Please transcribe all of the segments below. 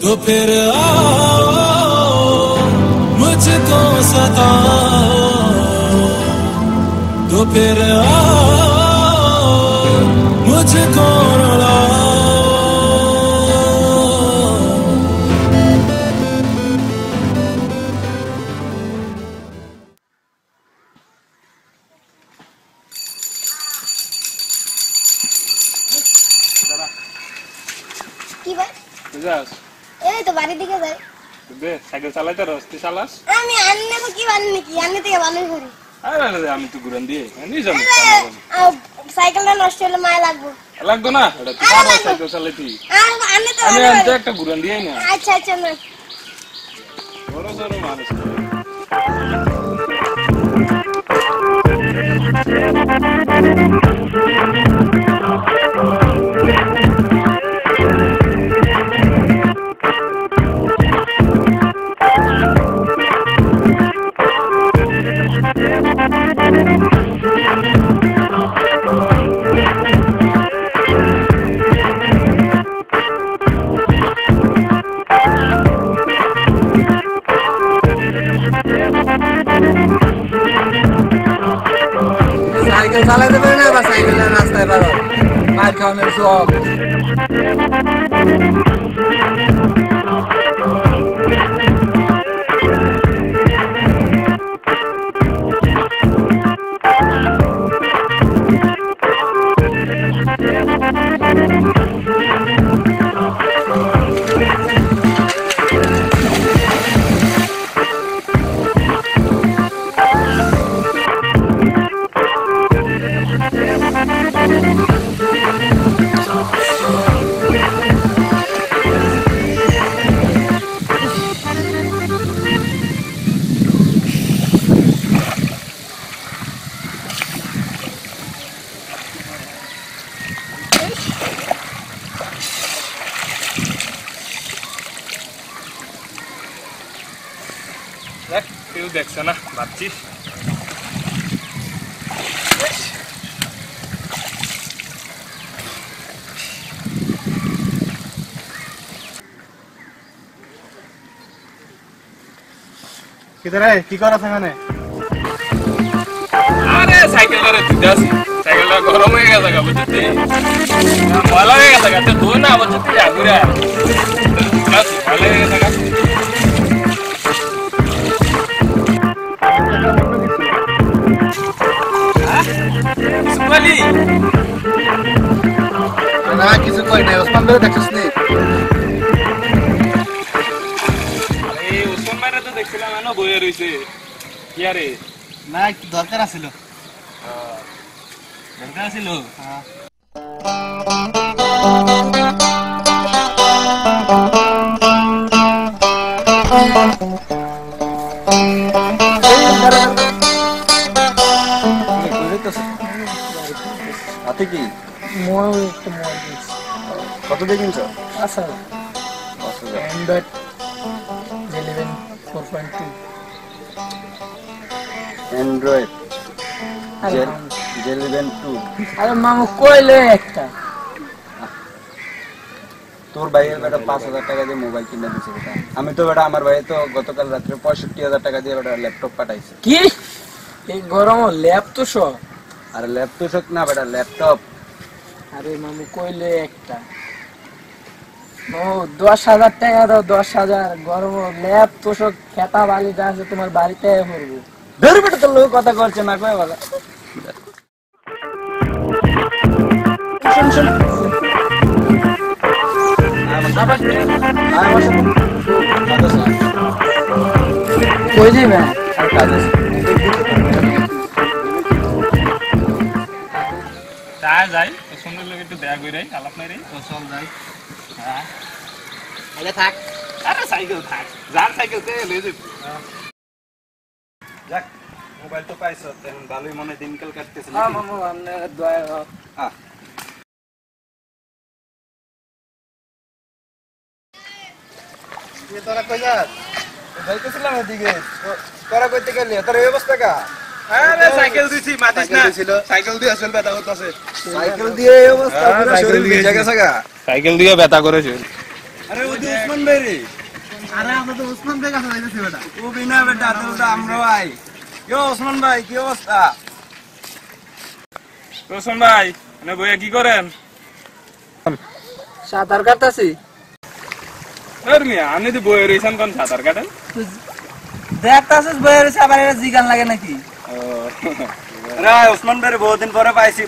तो फिर आओ मुझको सताओ, तो फिर आओ मुझको रुलाओ। কি ভাই যাস? এই তো বাড়ি দিকে যাই। বে সাইকেল চালাইতে রস্তি চালাস? আমি আন্নে তো কি বানি নাকি, আন্নে থেকে বানি করি। আরে আমি তো ঘুরান দিয়ে নিয়ে যাবো। সাইকেলটা নষ্ট হলে মায়া লাগবে। লাগতো না, এটা তো পারো সাইকেল চালাইতে। আন্নে তো আমি আনতে একটা ঘুরান দিয়ে না। আচ্ছা আচ্ছা না বড় বড় মানুষ। সাইকেল চালাতে পারে না বা সাইকেলের রাস্তায় পারো মার খাওয়ানোর শখ। কেউ দেখছে না ভাবছিস? কি করাস এখানে? আরে সাইকেলটা দিতে আসি, সাইকেলটা গরম হয়ে গেছে গা, বুঝতে ভালো হয়ে গেছে গা, তো না বুঝতে আগুরা ভালো হয়ে গেছে গা। না কিছু কই নাই, ওসমান ধরে দেখছিস নি? এই ওসমান মারা তো দেখছিলাম না বইয়ে রইছে। কি আরে না একটু দরকার আছিল। দরকার ছিল? হ্যাঁ হাতে কি কত দিয়ে কিনছ? Android 11 4.2 Android 11 2 আরে মামু কইলে একটা তোর ভাইয়ের বেটা 5,000 টাকা দিয়ে মোবাইল কিনে দিছে বেটা। আমি তো বেটা আমার ভাই তো গতকাল রাত্রে 65,000 টাকা দিয়ে বেটা ল্যাপটপ পাঠাইছে। কি এই গরম ল্যাপ তো সব? আর ল্যাপটপ না বেটা, ল্যাপটপ। আরে মামু কইলে একটা ও 10,000 টাকা দাও, 10,000 গরম ল্যাপ তো সব খেতা বালিটা আছে তোমার বাড়িতে পড়বো। ধর বেটা তোর লোক কথা করছে না কয় বলা। শুন শুন কই দিবে আর কাজ আছে। যাই তো সুন্দর লোক একটু দেখা করে আলাপ নাই রে তো চল যাই। হ্যাঁ আরে থাক আরে সাইকেল থাক, যার সাইকেল তে লয়ে যাবি। যাক মোবাইল তো পাইছ, এখন ভালোই মনে দিনকাল কাটতেছে। হ্যাঁ মামু আপনি দয়া হোক। তোরা কই যাস? যাইতেছিলাম এদিকে। তোরা কইতে গেলি? তোর এই অবস্থা কা? আরে সাইকেল দিছি মাতিস না, সাইকেল দিয়ে আসল ব্যথা হচ্ছে। সাইকেল দিয়ে এই অবস্থা, পুরো শরীর ভিজে গেছে গা। সাইকেল দিয়ে ব্যথা করেছে। আরে ওই যে ওসমান ভাই রে। আরে আমরা তো ওসমান ভাই কাছে যাইতেছি বেটা। ও বিনা বেটা, তো আমরা ভাই। ইয়ো ওসমান ভাই, কি অবস্থা? রোশন ভাই মানে বইয়া কি করেন? সাঁতার কাটতাছি। আর মিয়া আপনি তো বইয়ে রয়েছেন কোন সাঁতার কাটেন? দেখতাছিস বইয়ের আবার এটা জিগান লাগে নাকি? আরে ওসমান ভাই বহুদিন পরে পাইছি।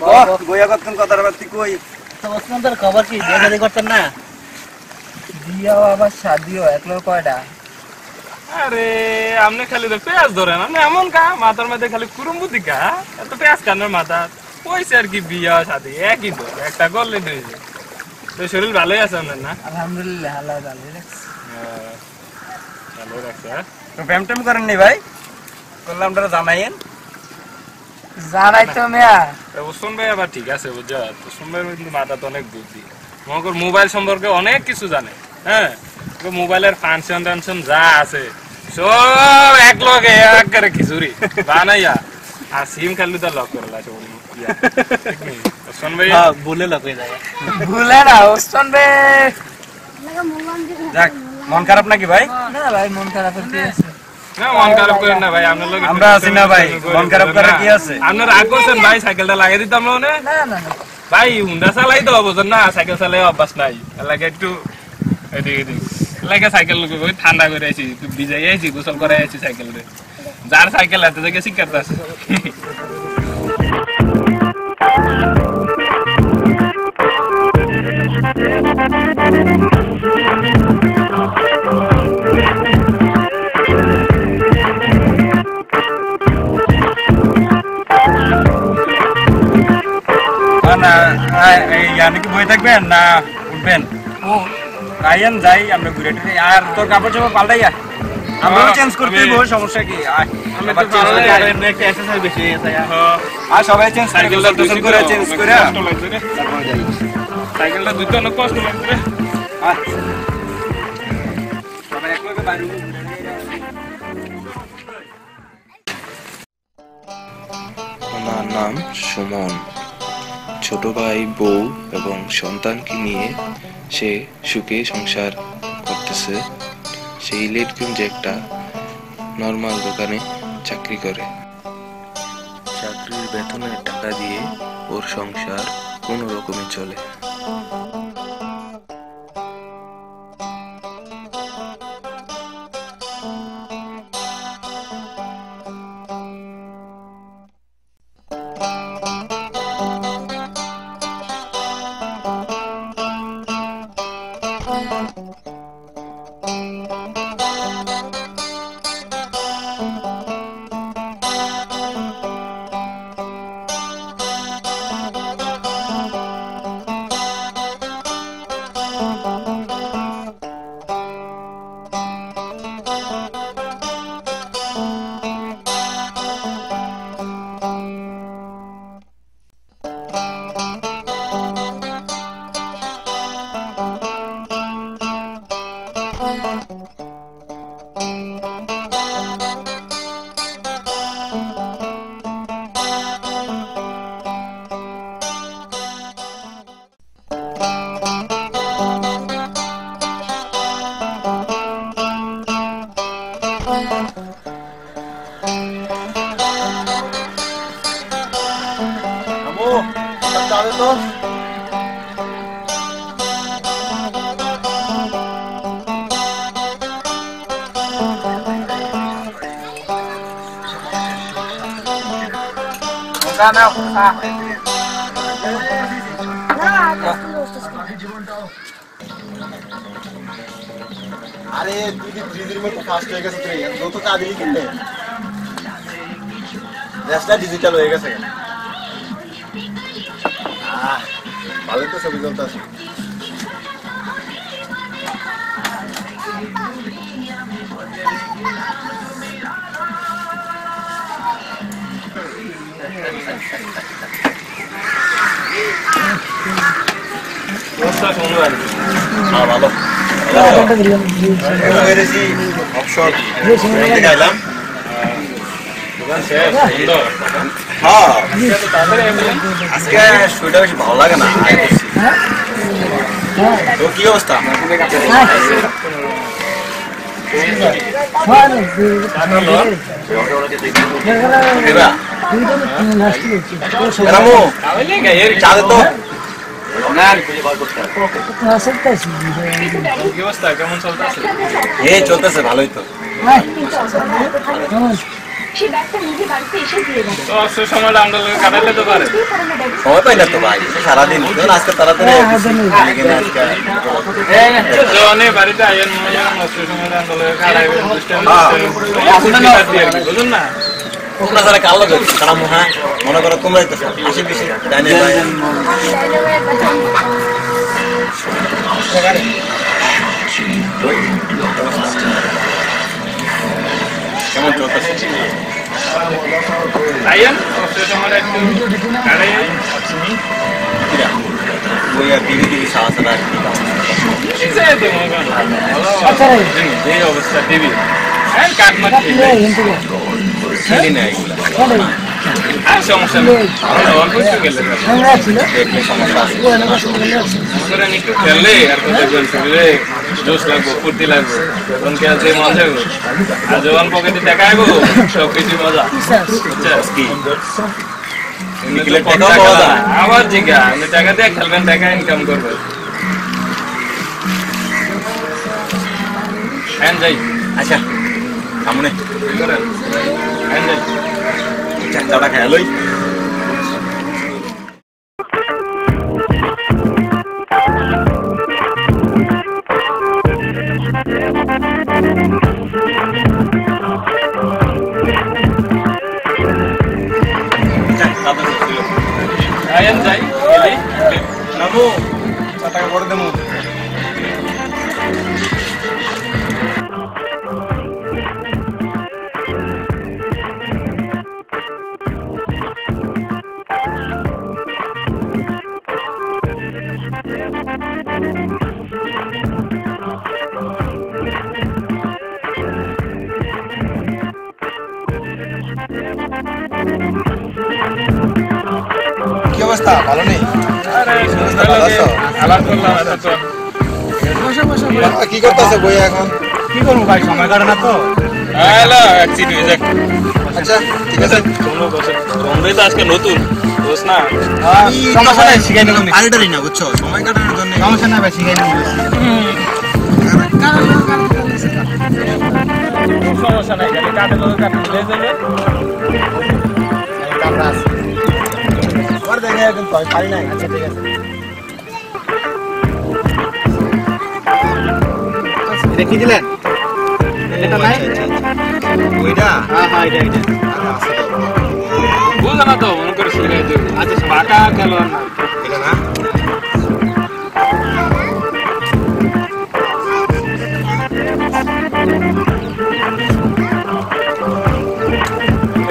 বইয়া কতক্ষণ কথা বলতি কই? তো ওসমানদের খবর কি দেখা করতেন না? বিয়াও আবার শাদিও একলো কয়টা? আরে আপনি খালি তো পেঁয়াজ ধরেন, আপনি এমন কা মাথার মধ্যে খালি কুরুম্বুতি কা, এত পেঁয়াজ কানের মাথা কইছে আর কি বিয়া শাদি একই তো, একটা করলে হয়েছে। তো শরীর ভালোই আছে আপনার না? আলহামদুলিল্লাহ আল্লাহ ভালো রাখছে। ভালো রাখছে। হ্যাঁ তো প্রেম টেম করেননি ভাই? করলাম তোরা জানাইয়েন। জানাই তো মেয়া। ওসমান ভাই আবার ঠিক আছে বুঝছো, ওসমান ভাই কিন্তু মাথা তো অনেক বুদ্ধি, মনে মোবাইল সম্পর্কে অনেক কিছু জানে। হ্যাঁ মোবাইলের ফাংশন টানশন যা আছে সব এক লগে এক করে খিচুড়ি বানাইয়া, আর সিম খালি তো লক করে লাগে ওসমান ভাই ভুলে লোক হয়ে যায়। ভুলে না ওসমান ভাই। যাক মন খারাপ নাকি ভাই? না ভাই মন খারাপ হতে আছে। না মন খারাপ করেন না ভাই, আপনার লগে আমরা আছি না ভাই, মন খারাপ করে কি আছে? আপনার রাগ করছেন ভাই, সাইকেলটা লাগিয়ে দিতাম না না না না ভাই, হুন্ডা চালাই তো বুঝেন না, সাইকেল চালাই অভ্যাস নাই, লাগে একটু এদিকে লাগে সাইকেল ঠান্ডা করে আছি, ভিজাই আছি, গোসল করে আছি সাইকেল রে, যার সাইকেল হাতে থেকে শিখাতে আছে। বই থাকবেন না উঠবেন? আইয়েন যাই আমরা ঘুরে টুরে। আর তোর কাপড় চোপড় পাল্টাইয়া আমরাও চেঞ্জ করতে হইব, সমস্যা কি? আর সবাই চেঞ্জ সাইকেলটা গোসল করে চেঞ্জ করে সাইকেলটা দুইটা অনেক কষ্ট লাগছে রে। সবাই একলগে বাইরে আমার নাম সুমন। ছোট ভাই, বউ এবং সন্তানকে নিয়ে সে সুখে সংসার করতেছে। সে ইলেটগঞ্জে একটা নর্মাল দোকানে চাকরি করে। চাকরির বেতনের টাকা দিয়ে ওর সংসার কোনো রকমে চলে। যাবে তো আরে তুই দিদির মতো ফাস্ট হয়ে গেছে তুই যত কাজই কিনলে দেশটা ডিজিটাল হয়ে গেছে ভালোই তো ছবি চলতেছে ভালো অপশন গাইলাম আজকে শরীরটা বেশি ভালো লাগে না তো কি অবস্থা চাঁদে তো চলতেছে ভালোই তো সময় কাটালে তো পারে সময় পাই না তো ভাই সারাদিন আজকে তাড়াতাড়ি বাড়িতে আইন সময় বুঝুন না তোমরা যারা কাল লাগে কারণ হ্যাঁ মনে করো তোমরাই তো বেশি বেশি জানি ভাই কেমন চলতেছে আইন সময় একটু ওই আর টিভি টিভি সারা সারা এই অবস্থা টিভি কাঠ মাঠ খেলি না এগুলা আর সমস্যা নেই অল্প একটু গেলে দেখলে সমস্যা আছে একটু খেললে আর দেখবেন শরীরে জোশ লাগবো ফুর্তি লাগবে তখন কে আছে মজা যাবো আর যখন পকেটে টাকা আইবো সব কিছু মজা আবার জিগা আপনি টাকা দিয়ে খেলবেন টাকা ইনকাম করবেন হ্যাঁ যাই আচ্ছা সামনে কি করেন হ্যাঁ যাই চাটা খেয়ালই আয়ান যাই নামো চাটাকে করে দেবো কি অবস্থা ভালো নেই কি করতেছে বই এখন কি করবো ভাই সময় কাটে না তো আচ্ছা ঠিক আছে তো আজকে নতুন দোষ না সমস্যা নাই শিখাই নেব পারিটারি না বুঝছো সময় কাটানোর জন্য সমস্যা নাই ভাই শিখাই নেব সমস্যা নাই খালি কাটে লোক কাটে যাবে ক্যামেরা আছে আর দেখে একদম পারি নাই আচ্ছা ঠিক আছে দেখি দিলেন এটা নাই ওইটা হ্যাঁ হ্যাঁ এটা আছে বুঝা না তো মনে করে শিখাই দেব আচ্ছা পাকা খেলোয়াড় না এটা না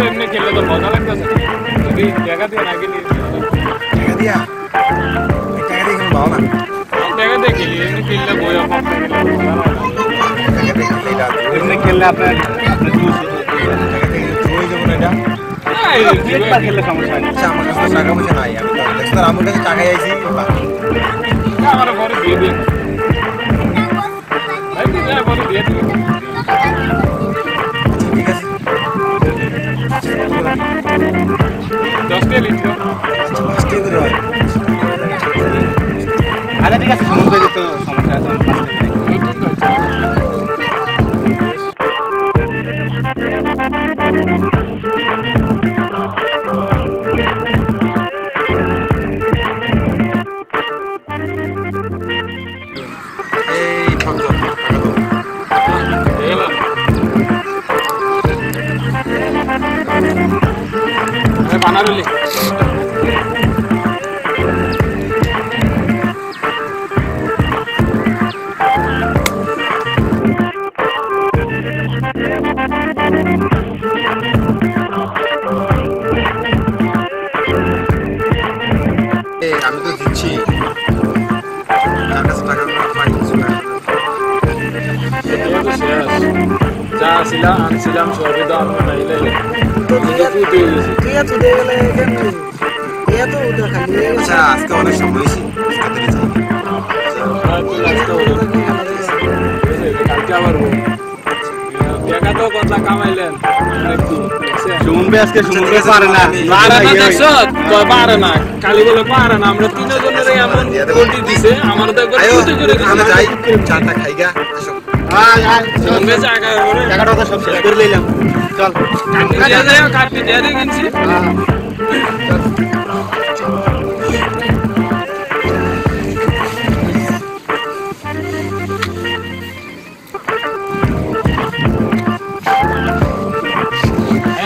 এমনি খেললে তো মজা লাগতেছে যদি জায়গা দিয়ে না গেলে টাকা দিয়া টাকা দিয়ে ভালো না জায়গা দিয়ে খেলি এমনি খেললে বই অফ এমনি খেললে আপনার জুয়ে যাবো না এটা খেললে সমস্যা নেই আচ্ছা আমার কাছে টাকা পয়সা নাই আমি তো দেখছি আমার কাছে টাকা আইছি আমার পরে দিয়ে দিন ভাই তুই যা পরে দিয়ে দিন ঠিক আছে 10 টা লিখো 10 টা করে হয় আচ্ছা ঠিক আছে সুমন ভাই তো সমস্যা আছে এই ফটো বানারুলি আমি তো দিচ্ছি তার কাছে টাকা পাই কিছু না যা ছিলাম আনছিলাম সবই তো আমরা নাইলে আচ্ছা আজকে অনেক সময় হয়েছে কালকে আবার টাকা তো কথা কামাইলেন সুমন ভাই আজকে সুমন ভাই পারে না দেখছো পারে না খালি বলে পারে না আমরা তিনজনের এমন কোটি দিছে আমার তো একবার কোটি করে দিছে আমরা যাই চাটা খাইগা আসো সঙ্গে জায়গা করে টাকাটা তো সব শেষ করে লইলাম চল কাটি দিয়ে কিনছি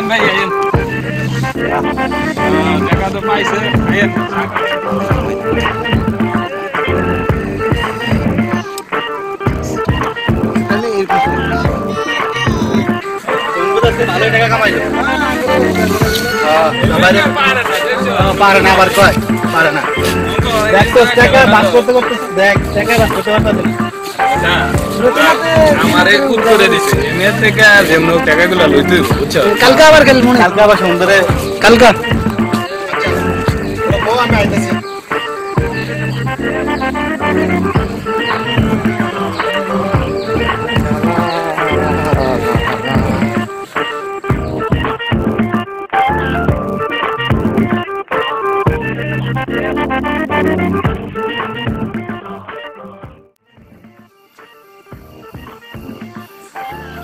ভাই আইন দেখা তো পাইছে আইন ভালো টাকা কামাইলো পারে না আবার কয় পারে না দেখ তো টাকা বাস করতে করতে দেখ টাকা বাস করতে করতে আমারে খুব করে দিছে এমএ থেকে যেমন টাকাগুলো লইতে বুঝছো কালকে আবার গেল মনে কালকে আবার সমুদ্রে কালকে ও আমি আইতাছি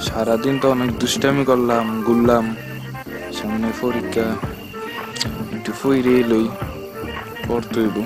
সারাদিন তো অনেক দুষ্টামি করলাম ঘুরলাম সামনে পরীক্ষা একটু ফইরে লই পড়তে হইব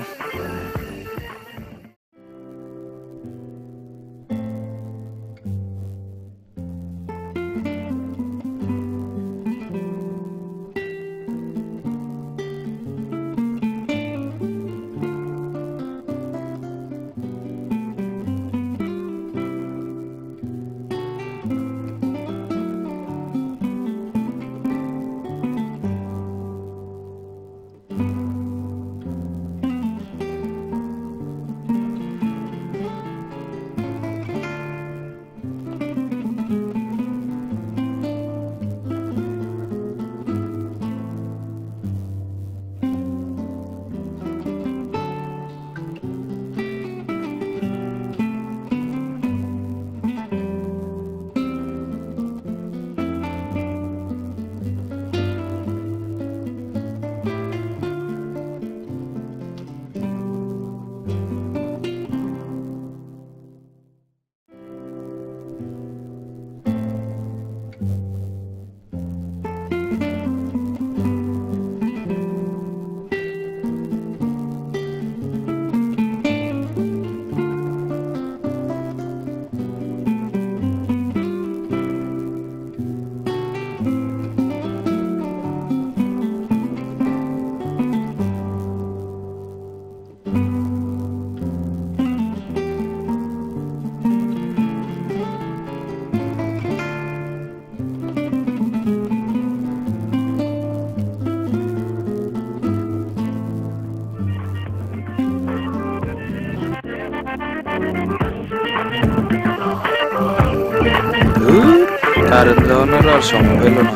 কারেন্ট দেওয়ানোর আর সময় পেল না।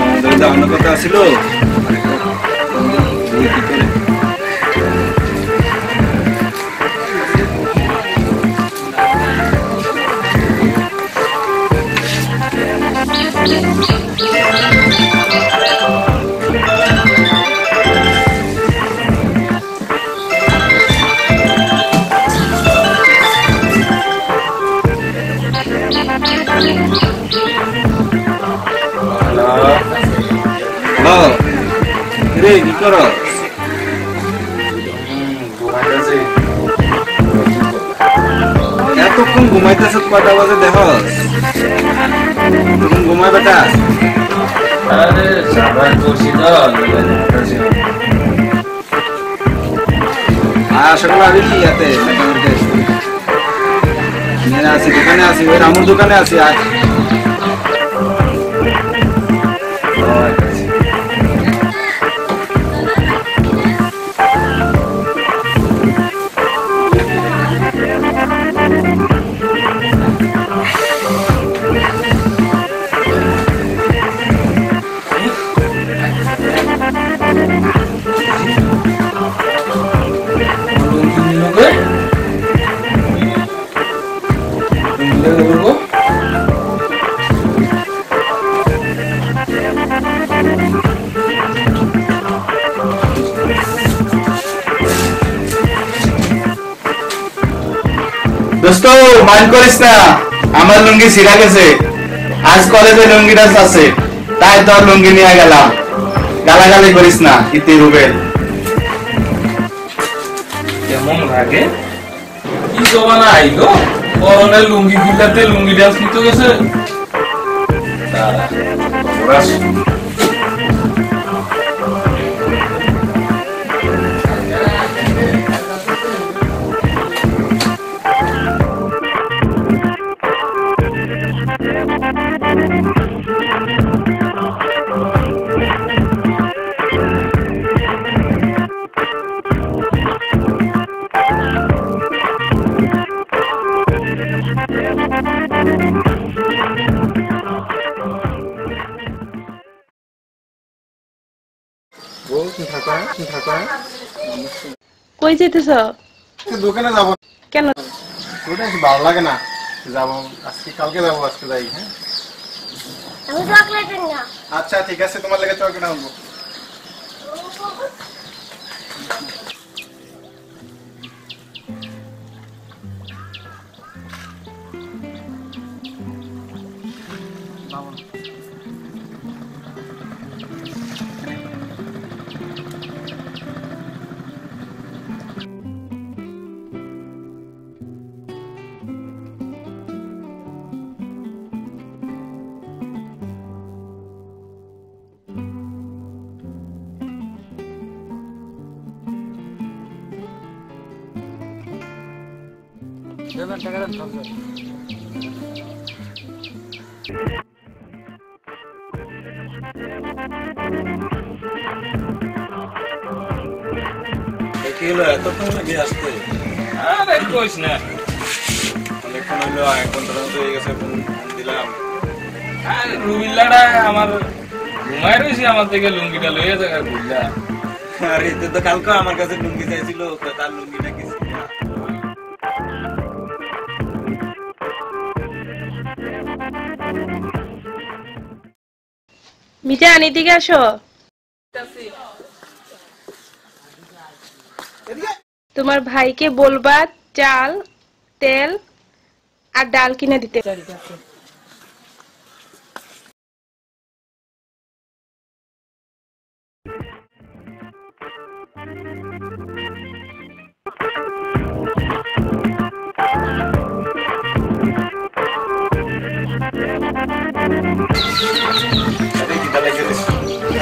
মামাদের দাঁড়ানো কথা ছিল কি করো এতক্ষণ ঘুমাইতেছ কটা বাজে দেখো তখন ঘুমাই বেটা সকালে আসবি ইয়াতে আছি দোকানে আছি ওই রামুর দোকানে আছি আজ দোস্ত মাইন্ড করিস না আমার লুঙ্গি ছিঁড়া গেছে আজ কলেজে লুঙ্গি ডান্স আছে তাই তোর লুঙ্গি নিয়ে গেলাম গালাগালি করিস না ইতি রুবেল কেমন লাগে কি জমানা আইলো পরনের লুঙ্গি খিলাতে লুঙ্গি ডান্স নিতে গেছে কই যেতেছ? দোকানে যাবো। কেন? ভালো লাগে না যাবো আজকে কালকে যাবো আজকে যাই হ্যাঁ আমি চকলেট না আচ্ছা ঠিক আছে তোমার লেগে চকলেট আনবো এতক্ষণ লাগে আসতে আরে কইস না অনেকক্ষণ হইলো 1 ঘন্টা হয়ে গেছে ফোন দিলাম আর রুবিল্লাটা আমার ঘুমাই রয়েছে আমার থেকে লুঙ্গিটা লইয়া থাকা বুঝলা আর এতে তো কালকে আমার কাছে লুঙ্গি চাইছিল তার লুঙ্গিটা কিছু না মিজান এদিকে আসো তোমার ভাইকে বলবা চাল তেল আর ডাল কিনে দিতে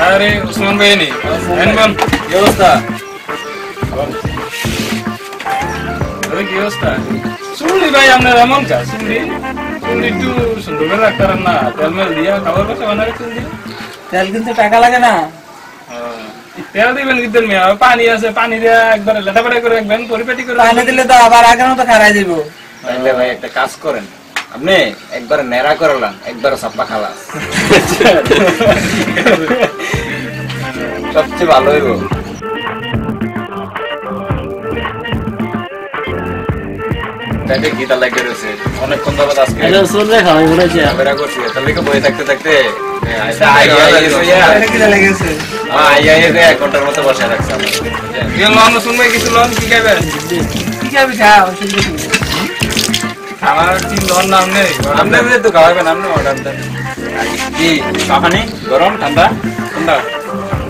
আরে উসমান ভাই নি এনবন কি অবস্থা আরে কি অবস্থা শুনলি ভাই আপনার এমন কা শুনলি একটু সুন্দর করে রাখতারেন না তেল মেল দিয়া খাবার পাশে বানারে শুনলি তেল কিন্তু টাকা লাগে না তেল দিবেন কিন্তু পানি আছে পানি দিয়া একবার লেটাপাটা করে রাখবেন পরিপাটি করে পানি দিলে তো আবার আগের মতো খারাই দিব তাহলে ভাই একটা কাজ করেন আপনি একবার নেড়া করলাম একবার সাপ্পা খালাস সবচেয়ে ভালো হইব পেটে গীতা লাগে রয়েছে অনেকক্ষণ ধরে আজকে শুনলে খাওয়াই বলেছে বেড়া করছি তাহলে কি বই থাকতে থাকতে এক ঘন্টার মতো বসে রাখছে লন শুনবে কিছু লন কি খাবেন কি খাবি খাও আমার কি লন নাম নেই আপনি তো খাওয়াবেন আপনি অর্ডার দেন কি পানি গরম ঠান্ডা ঠান্ডা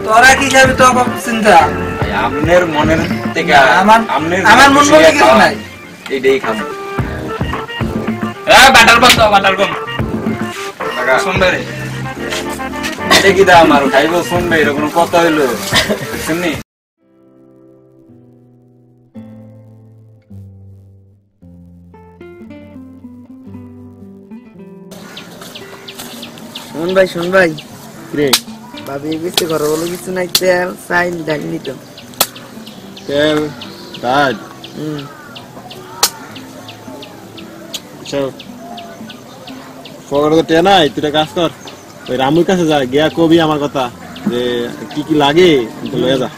তোরা কি খাবি তো বাপ চিন্তা আপনার মনের থেকে আমার মন বলতে কিছু নাই এইটাই খাবো বাটার বন্ধ বাটার কম শুনবে রে দেখি দা আমার খাইব শুনবে এরকম কথা হইলো শুনি শুন ভাই রে ভাবি কিছু ঘরে বলো কিছু নাই তেল চাইল ডাল নিত তেল ডাল পকেটে তো টেয়া নাই, তুই একটা কাজ কর, ওই রামুর কাছে যা, গিয়া কবি আমার কথা যে কি কি লাগে লয়ে যা,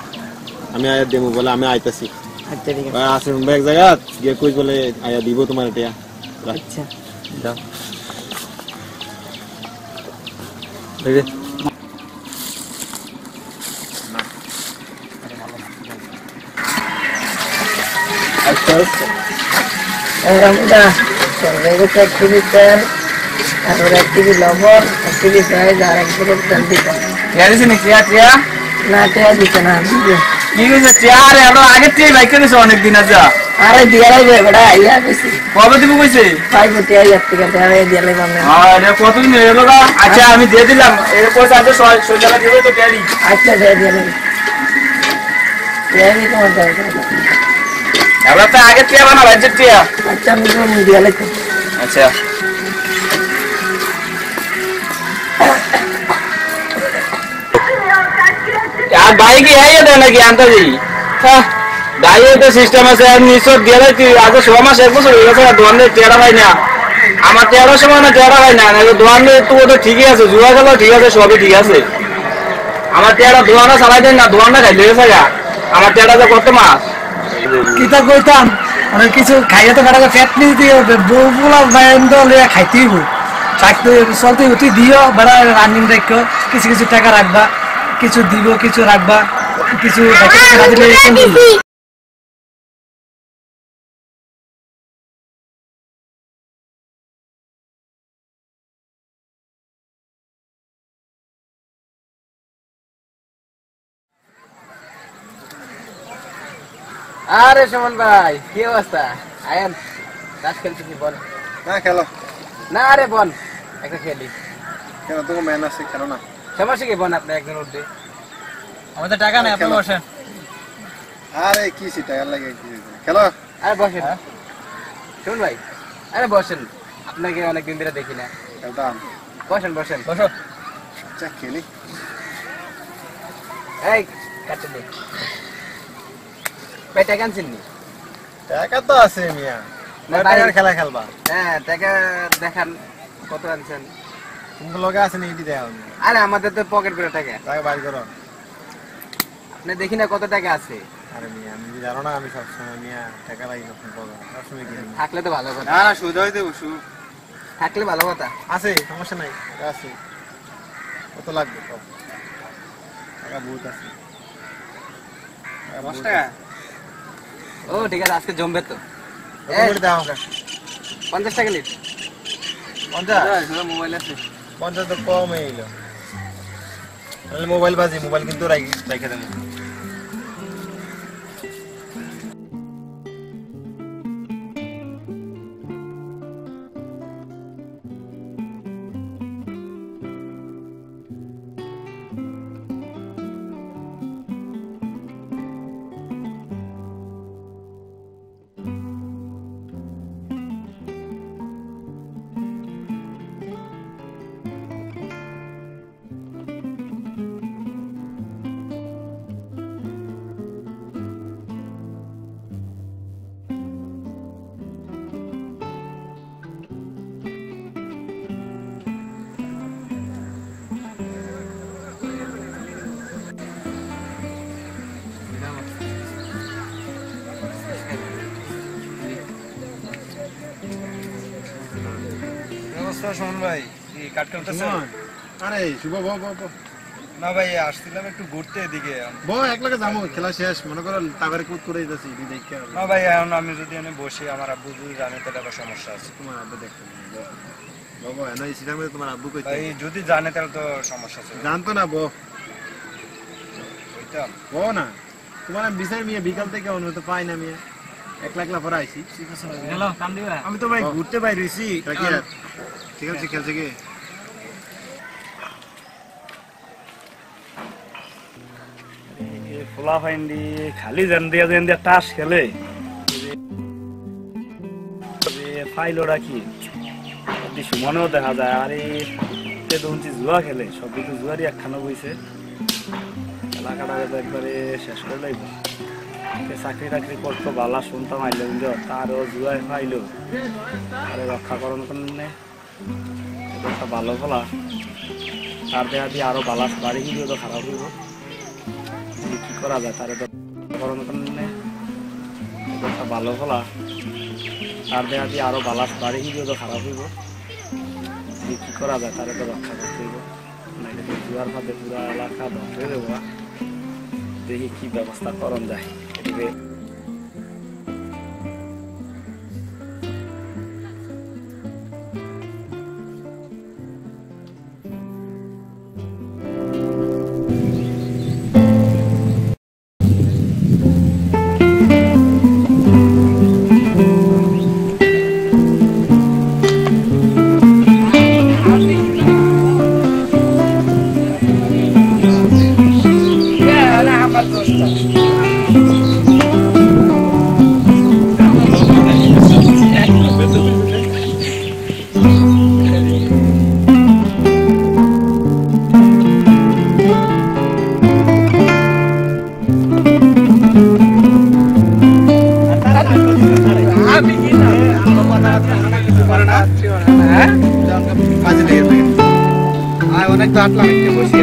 আমি আয়া দেবো বলে আমি আইতাছি। আচ্ছা ঠিক আছে। আছে এক জায়গা গিয়ে কই বলে আয়া দিব তোমার টেয়া। আচ্ছা দাও। আচ্ছা রামুদা সবাইকে এক কেজি তেল আর এক কেজি লবণ, এক কেজি পেঁয়াজ আর এক কেজি তেল দিতে। টিয়া দিছে নি? টিয়া না টিয়া দিতে না। কি হয়েছে টিয়া? আরে আমরা আগের টিয়া বাইক কিনেছি অনেকদিন আছে। আরে দিয়া লাগবে বেটা, ইয়া কইছি কবে দিব কইছে? পাইব টিয়া যাচ্ছে কেটে আরে দিয়া লাগবে না। আরে কতদিন হয়ে গেল গা? আচ্ছা আমি দিয়ে দিলাম, এরপর চাইতে সইজালা দিব তো টিয়া দি। আচ্ছা দিয়া লাগবে টিয়া দি তোমার দরকার। আমরা তো আগে টিয়া বানা ভাইছে টিয়া। আচ্ছা আমি তো দিয়া লাগবে। আচ্ছা यार भाई की है ये देना की आंता जी हाँ भाई ये तो सिस्टम है सर निश्चय दिया था कि आगे सुबह में शेर को सुबह का सर दुआन दे तेरा भाई ना हमारे तेरा समय ना तेरा भाई ना तो दुआन दे तू तो ठीक है जुआ का तो ठीक है सो भी ठीक है हमारे तेरा दुआना सलाह दे ना दुआना खाई ले सका हमारे तेरा तो कौन मास কিতা কইতাম মানে কিছু খাইয়ে তো বেটাকে পেট নিয়ে দিয়ে বউগুলা বাইন্দ লিয়ে খাইতেই হই, থাকতে চলতে উঠি দিও বেড়া রানিং দেখো, কিছু কিছু টাকা রাখবা, কিছু দিব কিছু রাখবা, কিছু টাকা দিলে আরে সুমন ভাই কি অবস্থা? আয়ান কাজ খেলতেছি বল। না খেলো না আরে বল একটা খেলি। কেন তোকে ম্যান আছে খেলো না? সমস্যা কি বল, আপনি একজন উঠবে। আমাদের টাকা নেই, আপনি বসেন। আরে কি সেটা লাগে কি খেলো। আরে বসেন সুমন ভাই, আরে বসেন, আপনাকে অনেকদিন ধরে দেখি না। খেলতাম। বসেন বসেন বসো। আচ্ছা খেলি। এই কাটে দে ভাই, টাকা আনছেন নি? টাকা তো আছে মিয়া, না টাকার খেলা খেলবা। হ্যাঁ টাকা দেখান কত আনছেন। তোমার লগে আছে নি এটি দেও। আরে আমাদের তো পকেট করে টাকা। টাকা বাইর করো। আপনি দেখি না কত টাকা আছে। আরে মিয়া আমি জানো না, আমি সবসময় মিয়া টাকা লাগি না পাবো সবসময় কি থাকলে তো ভালো কথা। না না সুদ হই দেব সুদ থাকলে ভালো কথা। আছে, সমস্যা নাই, টাকা আছে। কত লাগবে কত? টাকা বহুত আছে। 10 টাকা। ও ঠিক আছে, আজকে জমবে তো। কত দাও? 50 টাকা লিট। 50 মোবাইল আছে। 50 তো কম হইলো। তাহলে মোবাইল বাজি, মোবাইল কিন্তু রাখে দেন। অবস্থা সুমন ভাই? কি কাট করতেছেন? আরে শুভ বো বো বো। না ভাই আসছিলাম একটু ঘুরতে এদিকে। বো একলাগে যাবো, খেলা শেষ মনে করো তারপরে কুদ করে যাচ্ছি দেখে। না ভাই এখন আমি যদি এনে বসি আমার আব্বু যদি জানে তাহলে আবার সমস্যা আছে। তোমার আব্বু দেখতে বাবা এনে সিস্টেমে তোমার আব্বু কইতে ভাই যদি জানে তাহলে তো সমস্যা আছে। জানতো না বো ওইটা বো না তোমার আমি বিচার মিয়া বিকাল থেকে অনুমতি পাই না মিয়া, একলা একলা পরে আইছি। হ্যালো কাম দিবা? আমি তো ভাই ঘুরতে বাইরে হইছি। ঠিক আছে খেলছে কি ফোলা ফাইন্ডি খালি জান দিয়া তাস খেলে ফাইল রাখি সুমনেও দেখা যায়। আরে দেখছি জুয়া খেলে, সব কিছু জুয়ারই একখানা বইছে। এলাকাটা একবারে শেষ করে লাগবে। চাকরি টাকরি করতো বালা শুনতাম আইলে তারও জুয়ায় পাইলো। আরে রক্ষা করার জন্য একটা ভালো ফলা তার দেখা দিয়ে আরো বালা বাড়ি গিয়ে তো খারাপ হইব। কি করা যায় তার করার জন্য একটা ভালো ফলা তার দেখা দিয়ে আরো বালা বাড়ি গিয়ে তো খারাপ হইব। কি করা যায় তার তো রক্ষা করতে হইব, নাইলে তো জুয়ার ভাবে পুরা এলাকা ধ্বংস হয়ে দেবো। দেখি কি ব্যবস্থা করণ যায় এদিকে। অনেক তো আটলাম একটু বসি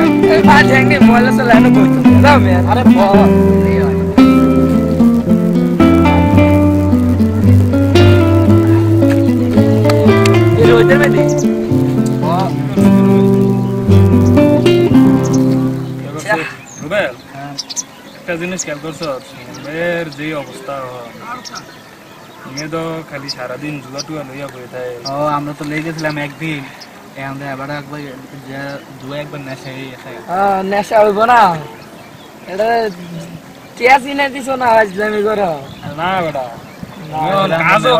আজ একদিন ময়লা চলে এনে বসতো দাও মেয়ে আরে রোদের মধ্যে একটা জিনিস খেয়াল করছো, মুম্বাইয়ের যে অবস্থা মেয়ে তো খালি সারাদিন জুয়া টুয়া লইয়া বয়ে থাকে। ও আমরা তো লেগে গেছিলাম একদিন, এবার একবার জুয়া একবার নেশা হয়ে গেছে। নেশা হইব না, এটা চেয়াসি না দিছো না ইসলামি করো না বেটা,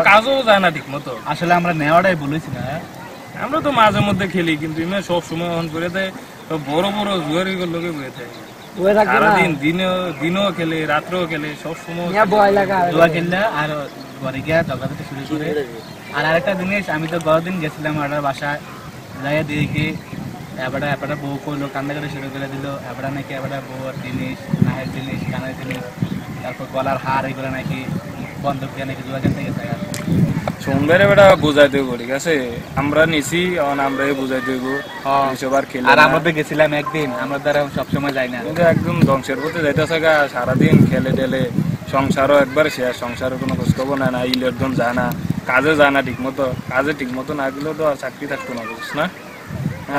কাজও যায় না ঠিক মতো। আসলে আমরা নেওয়াটাই বলেছি না, আমরা তো মাঝে মধ্যে খেলি, কিন্তু এমনি সব সময় অন করে দেয় বড় বড় জুয়ারি লোকে বয়ে থাকে। সারাদিন দিনও খেলে রাত্রেও খেলে সব সময় জুয়া খেললে আর ঘরে গিয়া ঝগড়াতে শুরু করে। আর আরেকটা জিনিস, আমি তো গতদিন গেছিলাম আমার বাসায়, যাইয়া দেখি এবারে বউ করলো, কান্দাকাটি শুরু করে দিল। এবারে নাকি এবারে বউর জিনিস, নাহের জিনিস, কানের জিনিস, তারপর গলার হার এগুলো নাকি বন্ধক দিয়ে নাকি জুয়া খেলতে গেছে। সোমবারে বেটা বুঝাই দেবো, ঠিক আছে? আমরা নিছি, আমরাই বুঝাই দেবো। আর আমরা তো গেছিলাম একদিন, আমরা দ্বারা সবসময় যাই না, কিন্তু একদম ধ্বংসের পথে যাইতেছে গা। সারাদিন খেলে টেলে সংসারও একবার শেষ, সংসারের কোনো খোঁজ খবর না, ইলেকট্রন যায় না, কাজে যায় না ঠিক মতো। কাজে ঠিক মতো না গেলেও তো আর চাকরি থাকতো না, বুঝছ না?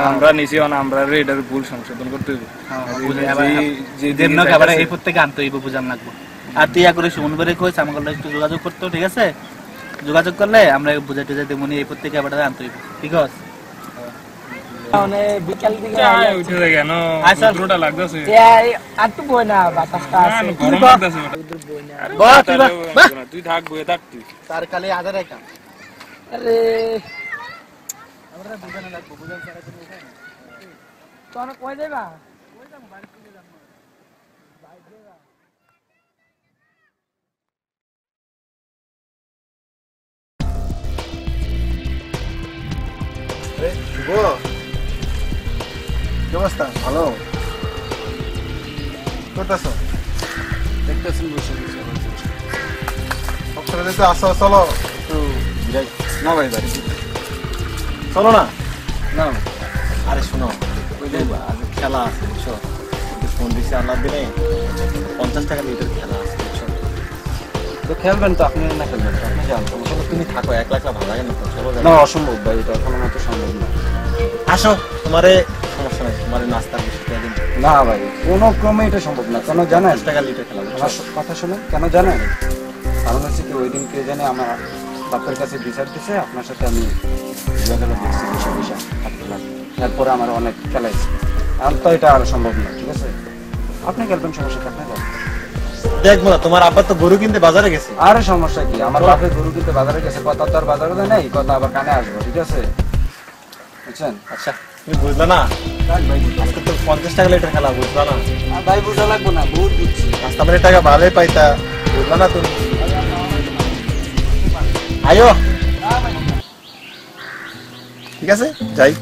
আমরা নিছি, আমরা এটার ভুল সংশোধন করতে হইব। এই প্রত্যেকে আনতে হইব, বুঝান লাগবো। আর তুই করে সুমন করে কইস আমাকে একটু যোগাযোগ করতো, ঠিক আছে? যোগাযোগ করলে আমরা বুঝাই টুঝাই দেবো, এই প্রত্যেকে আবার আনতে হইব, ঠিক আছে? বিকাল দিকে লাগতেছে তুই থাকবো তার কালে আধার একটা আরে আমরা বুঝানো লাগবো, বুঝান তোরা কই দেবা কি অবস্থা? ভালো করতেছ? দেখতেছেন বসে সবসময় তো আসো, চলো একটু না ভাই বাড়ি চলো না। না আরে শোনো, ওই যে খেলা আছে বুঝছো, ফোন দিচ্ছে আল্লাহ দিনে 50 টাকার ভিতরে খেলা আছে বুঝছো। তো খেলবেন তো আপনি না খেলবেন আপনি যান সমস্যা তুমি থাকো একলা একলা ভালো লাগে না তো চলো না অসম্ভব ভাই এটা কোনো মতো সম্ভব না আসো তোমারে সমস্যা নাই তোমার নাস্তার বিষয়টা দিন না ভাই কোনো ক্রমে এটা সম্ভব না কেন জানেন 10 টাকা লিটার খেলাম কথা শুনুন কেন জানেন কারণ হচ্ছে কি ওই দিন কে জানে আমার বাপের কাছে বিচার দিছে আপনার সাথে আমি জুয়াগুলো দেখছি বিষয় এরপরে আমার অনেক খেলাইছে আর তো এটা আর সম্ভব না ঠিক আছে আপনি খেলবেন সমস্যা থাকবে না দেখবো না তোমার আব্বা তো গরু কিনতে বাজারে গেছে আরে সমস্যা কি আমার বাপের গরু কিনতে বাজারে গেছে কথা তো আর বাজারে নেই কথা আবার কানে আসবো ঠিক আছে বুঝছেন আচ্ছা তুমি বুঝলা না আজকে তো 50 টাকা লিটার খেলা বুঝলা না ভাই বুঝা লাগবো না বহুত দিচ্ছি কাস্টমারের টাকা ভালোই পাইতা বুঝলা না তুমি আয়ো ঠিক আছে যাই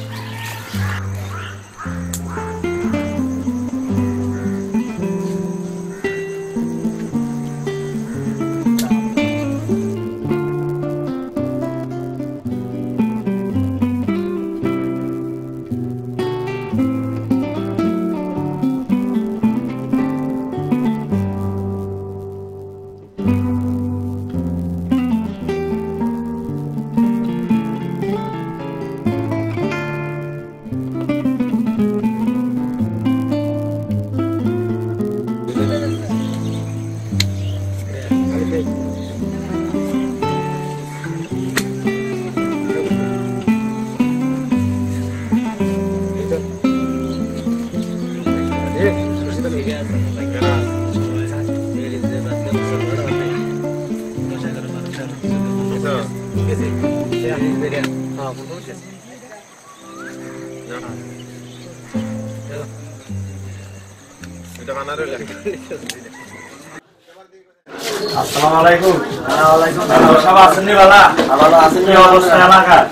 আসসালামু আলাইকুম ওয়ালাইকুম আসসালাম সব আছেন নি বালা ভালো আছেন কি অবস্থা এলাকার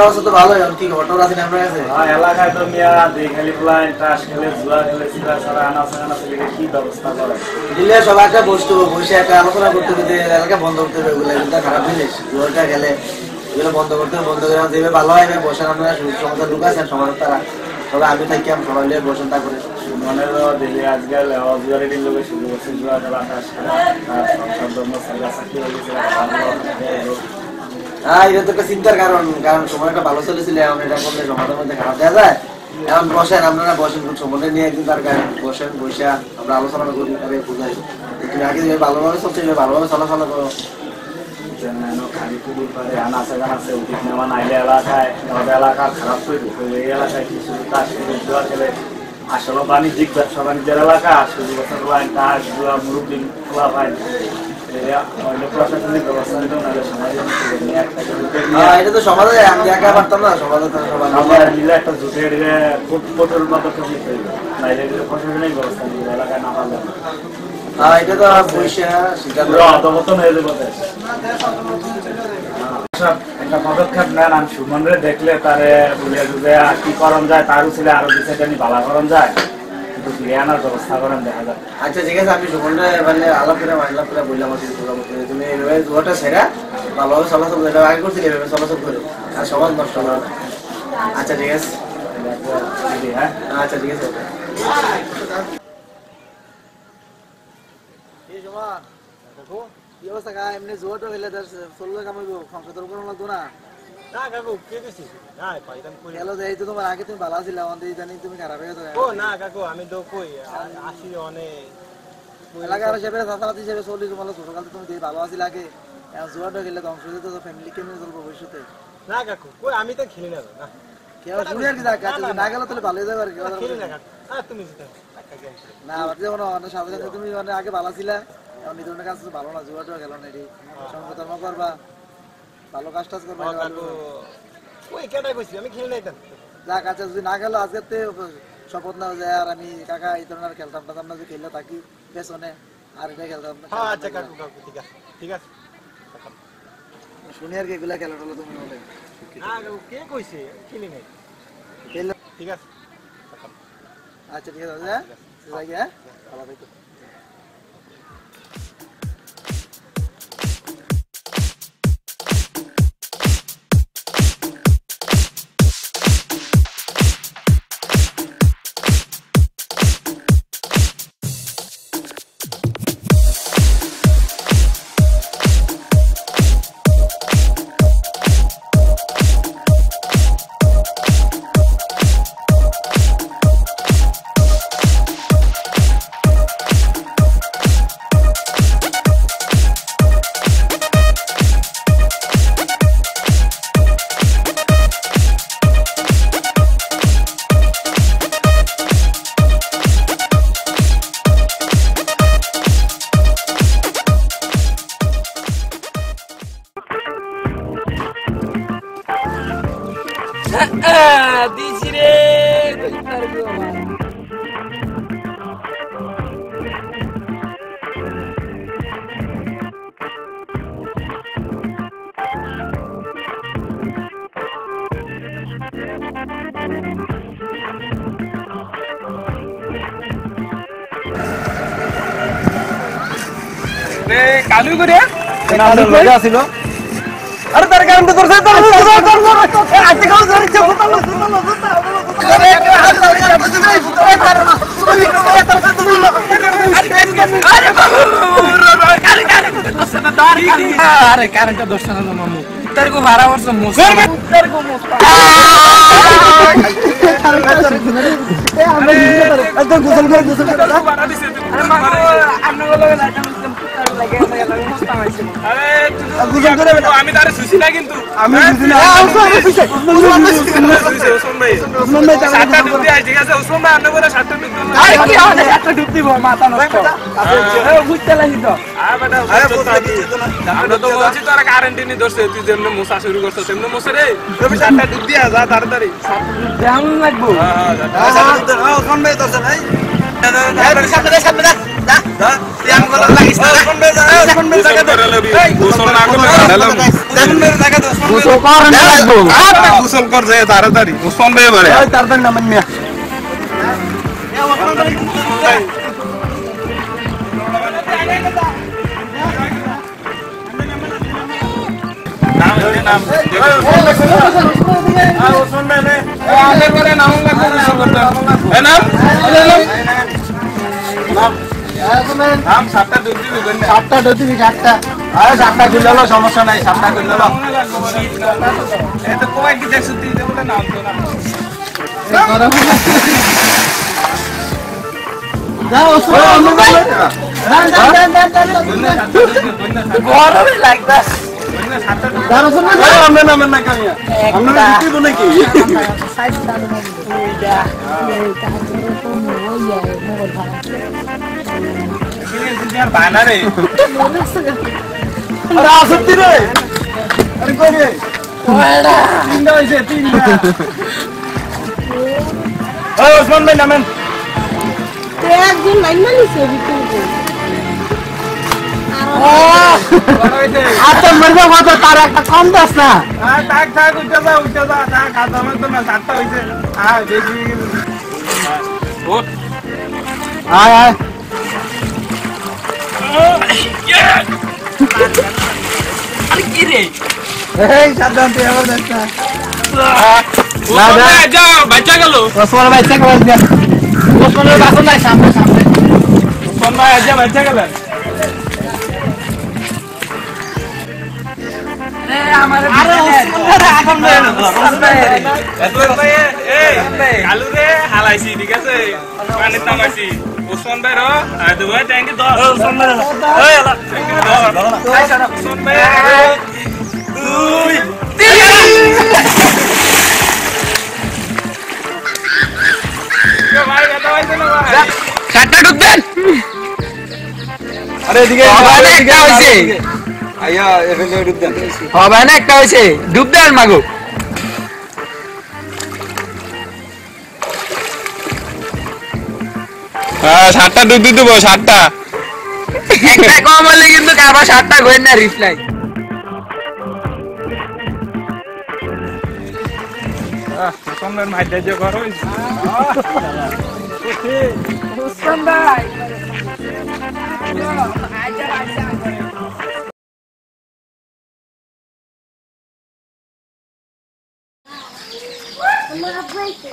অবস্থা তো ভালোই কি ঘটনা আছে আপনার কাছে হ্যাঁ এলাকায় তো মিয়া দেখালি প্লান টাস খেলে জুয়া খেলে সিরা সারা আনা ছেলে কি ব্যবস্থা করে দিলে সবাই একটা বসে একটা আলোচনা করতে করতে এলাকা বন্ধ করতে হবে ওগুলো এটা খারাপ জিনিস জুয়াটা খেলে এগুলো বন্ধ করে দেবে ভালো হয় বসে আমরা সমাধান লোক আছে সমাধান তারা তবে আমি থাকি আমি সবাই লিয়ে বসেন তা করে মনে দেখি আজকাল অজুয়ারি লোকের শুরু করছে জুয়া খেলা টাস খেলা হ্যাঁ এটা তো একটা চিন্তার কারণ সময়টা ভালো চলেছিল এখন এটা করলে সমাজের মধ্যে খারাপ দেওয়া যায় এখন বসেন আপনারা বসেন সময় নিয়ে একদিন তার বসেন বসে আমরা আলোচনা করি আরে বুঝাই তুমি আগে ভালোভাবে চলছে ভালোভাবে চলাচলা করো এলাকার খারাপ এই এলাকায় কিছু জুয়া খেলে আসলে বাণিজ্যিক ব্যবসা বাণিজ্যের এলাকা শুধু বছর মুরব্বী খোলা পায় প্রশাসনিক ব্যবস্থা এটা তো সমাজে আমি একা পারতাম না সমাজে মিলে একটা জুটের কঠোর পদক্ষেপ নিতে হইবে নাইলে প্রশাসনিক ব্যবস্থা নিবে এলাকায় না পারলে এটা তো অধপতন হয়ে যাবে একটা পদক্ষেপ নেন আমি সুমনরে দেখলে তারে বলে যে কি করণ যায় তারও ছিল আরো বিষয়টা ভালো করণ যায় আনার ব্যবস্থা করেন দেখা যায় আচ্ছা ঠিক আছে আমি সুমনরে মানে আলাপ করে বললাম তুমি এইভাবে জুয়াটা ছেড়া ভালোভাবে চলাচল এটা আগে করছিলে এভাবে চলাচল করো আর সমাজ নষ্ট না আচ্ছা ঠিক আছে হ্যাঁ আচ্ছা ঠিক আছে কি অবস্থা গা এমনি জোয়াটা হইলে চললে কামাইবো সংসদের উপর লাগবো না না কাকু কে দিছিস না পাইতাম কই হ্যালো দেই তো তোমার আগে তুমি ভালো ছিলা আমাদের জানি তুমি খারাপ হয়ে গেছো ও না কাকু আমি তো কই আসি অনেক এলাকার হিসেবে সাসাবাতি হিসেবে চলি তোমার ছোটকাল তুমি দেই ভালো আছিলা আগে জোয়াটা গেলে ধ্বংস হয়ে যেত ফ্যামিলি কেমনে চলবো ভবিষ্যতে না কাকু কই আমি তো খেলি না না কেউ শুনি আর কি না গেলে তাহলে ভালো হয়ে যাবে আর কি খেলি না কাকু হ্যাঁ তুমি জিতা না বাদে কোনো সাথে সাথে তুমি মানে আগে ভালো ছিলা এখন এই ধরনের কাজ ভালো না জুয়াটা গেল না এটি সংকটর্ম করবা ভালো কাজ টাজ করবা ওই কেটাই কইছি আমি খেলি নাই যাক আচ্ছা যদি না গেল আজকে শপথ না যায় আর আমি কাকা এই ধরনের খেলতাম না যে খেললে থাকি পেছনে আর এটা খেলতাম আচ্ছা কাকু ঠিক আছে ঠিক আছে শুনি আর কি এগুলা খেলা টলো তুমি বলে না কাকু কে কইছে খেলি নাই খেললে ঠিক আছে আচ্ছা ঠিক আছে যাই হ্যাঁ ভালো থাকো কালু করে কালু লগে আছিল আরে তার কারণ তো করছে তোর আজকে কাজ করছে আরে কারেন্টটা দর্শন না মামু তার কো ভাড়া বর্ষ মোসা তার কো মোসা আরে গোসল করে ভাড়া দিছে আপনি বলে লাগে মোস্তা হইছে আরে গোসল করে আমি তারে সুসি না কিন্তু আমি বুঝি না ওসমান ভাই সাতটা ডুব দিয়ে ঠিক আছে ওসমান ভাই আপনি করে সাতটা ডুব দিন আরে কি হবে সাতটা ডুব দিব মাথা নষ্ট আরে বুঝতে লাগি তো আরে বেটা আমরা তো বলছি তোরা কারেন্টি নি ধরছে তুই যেমন মোসা শুরু করছিস তেমন মোসা রে তুমি সাতটা ডুব দিয়া যা তাড়াতাড়ি দাম লাগবো হ্যাঁ কোন ভাই দর্শন নাই সামনে যা ইয়াম করা লাগিস না কোন ভাই জায়গা দে গোসল না করলে হারালাম কোন ভাই জায়গা দে গোসল কর না লাগবো গোসল কর যায় তাড়াতাড়ি ওসমান ভাই বারে ওই তারপর নাম মিয়া নাম নাম আর ওসমান ভাই নে আগে করে নাম লাগবে এ নাম নাম সাতটা ডুব দিবি বন্ধ সাতটা দিবি সাতটা আরে সাতটা দিলেও সমস্যা নাই সাতটা দিলেও এই তো কোই কি দেখছ তুই বলে নাম তো না যাও ওসমান গরমে লাগতা দাঁড়া ওসমান আমরা নাম না কামিয়া আমরা জিতব নাকি বানারে আরে আসতি রে আরে কই রে ওড়া তিনটা হইছে তিনটা ওই ওসমান ভাই নামেন একদিন লাইন মালিছে ভিতরে আচ্ছা মরবে মাথা তার একটা কম দাস না থাক থাক উঠে যা থাক খাতামে তো না সাতটা হইছে বেশি ওঠ আয় আয় আরে কি রে এই সাবধান তুই আবার দেখ না যাও বাচ্চা গেল ওসমান ভাই চেক করে দেন ওসমানের বাসন নাই সামনে সামনে ওসমান ভাই যা বাচ্চা গেল আরে ওসমান এখন কালু রে হালাইছি ঠিক আছে পানি নামাইছি ওসমান ভাই রো আর দেব ট্যাঙ্কি দাও ওসমান ভাই এই আলা ট্যাঙ্কি দাও ওসমান ভাই 2 3 ভাই কথা হইছে না ভাই সাতটা ডুব দেন আরে এদিকে একটা হইছে আইয়া এখানে ডুব দেন হবে না একটা হইছে ডুব দেন মাগো সাতটা ডুব দিয়ে দেবো সাতটা একটা কম হলে কিন্তু আবার সাতটা গোয়েন না রিপ্লাই ওসমান ভাই মাইটা যে করো ওসমান ভাই আমার আব্বাইছে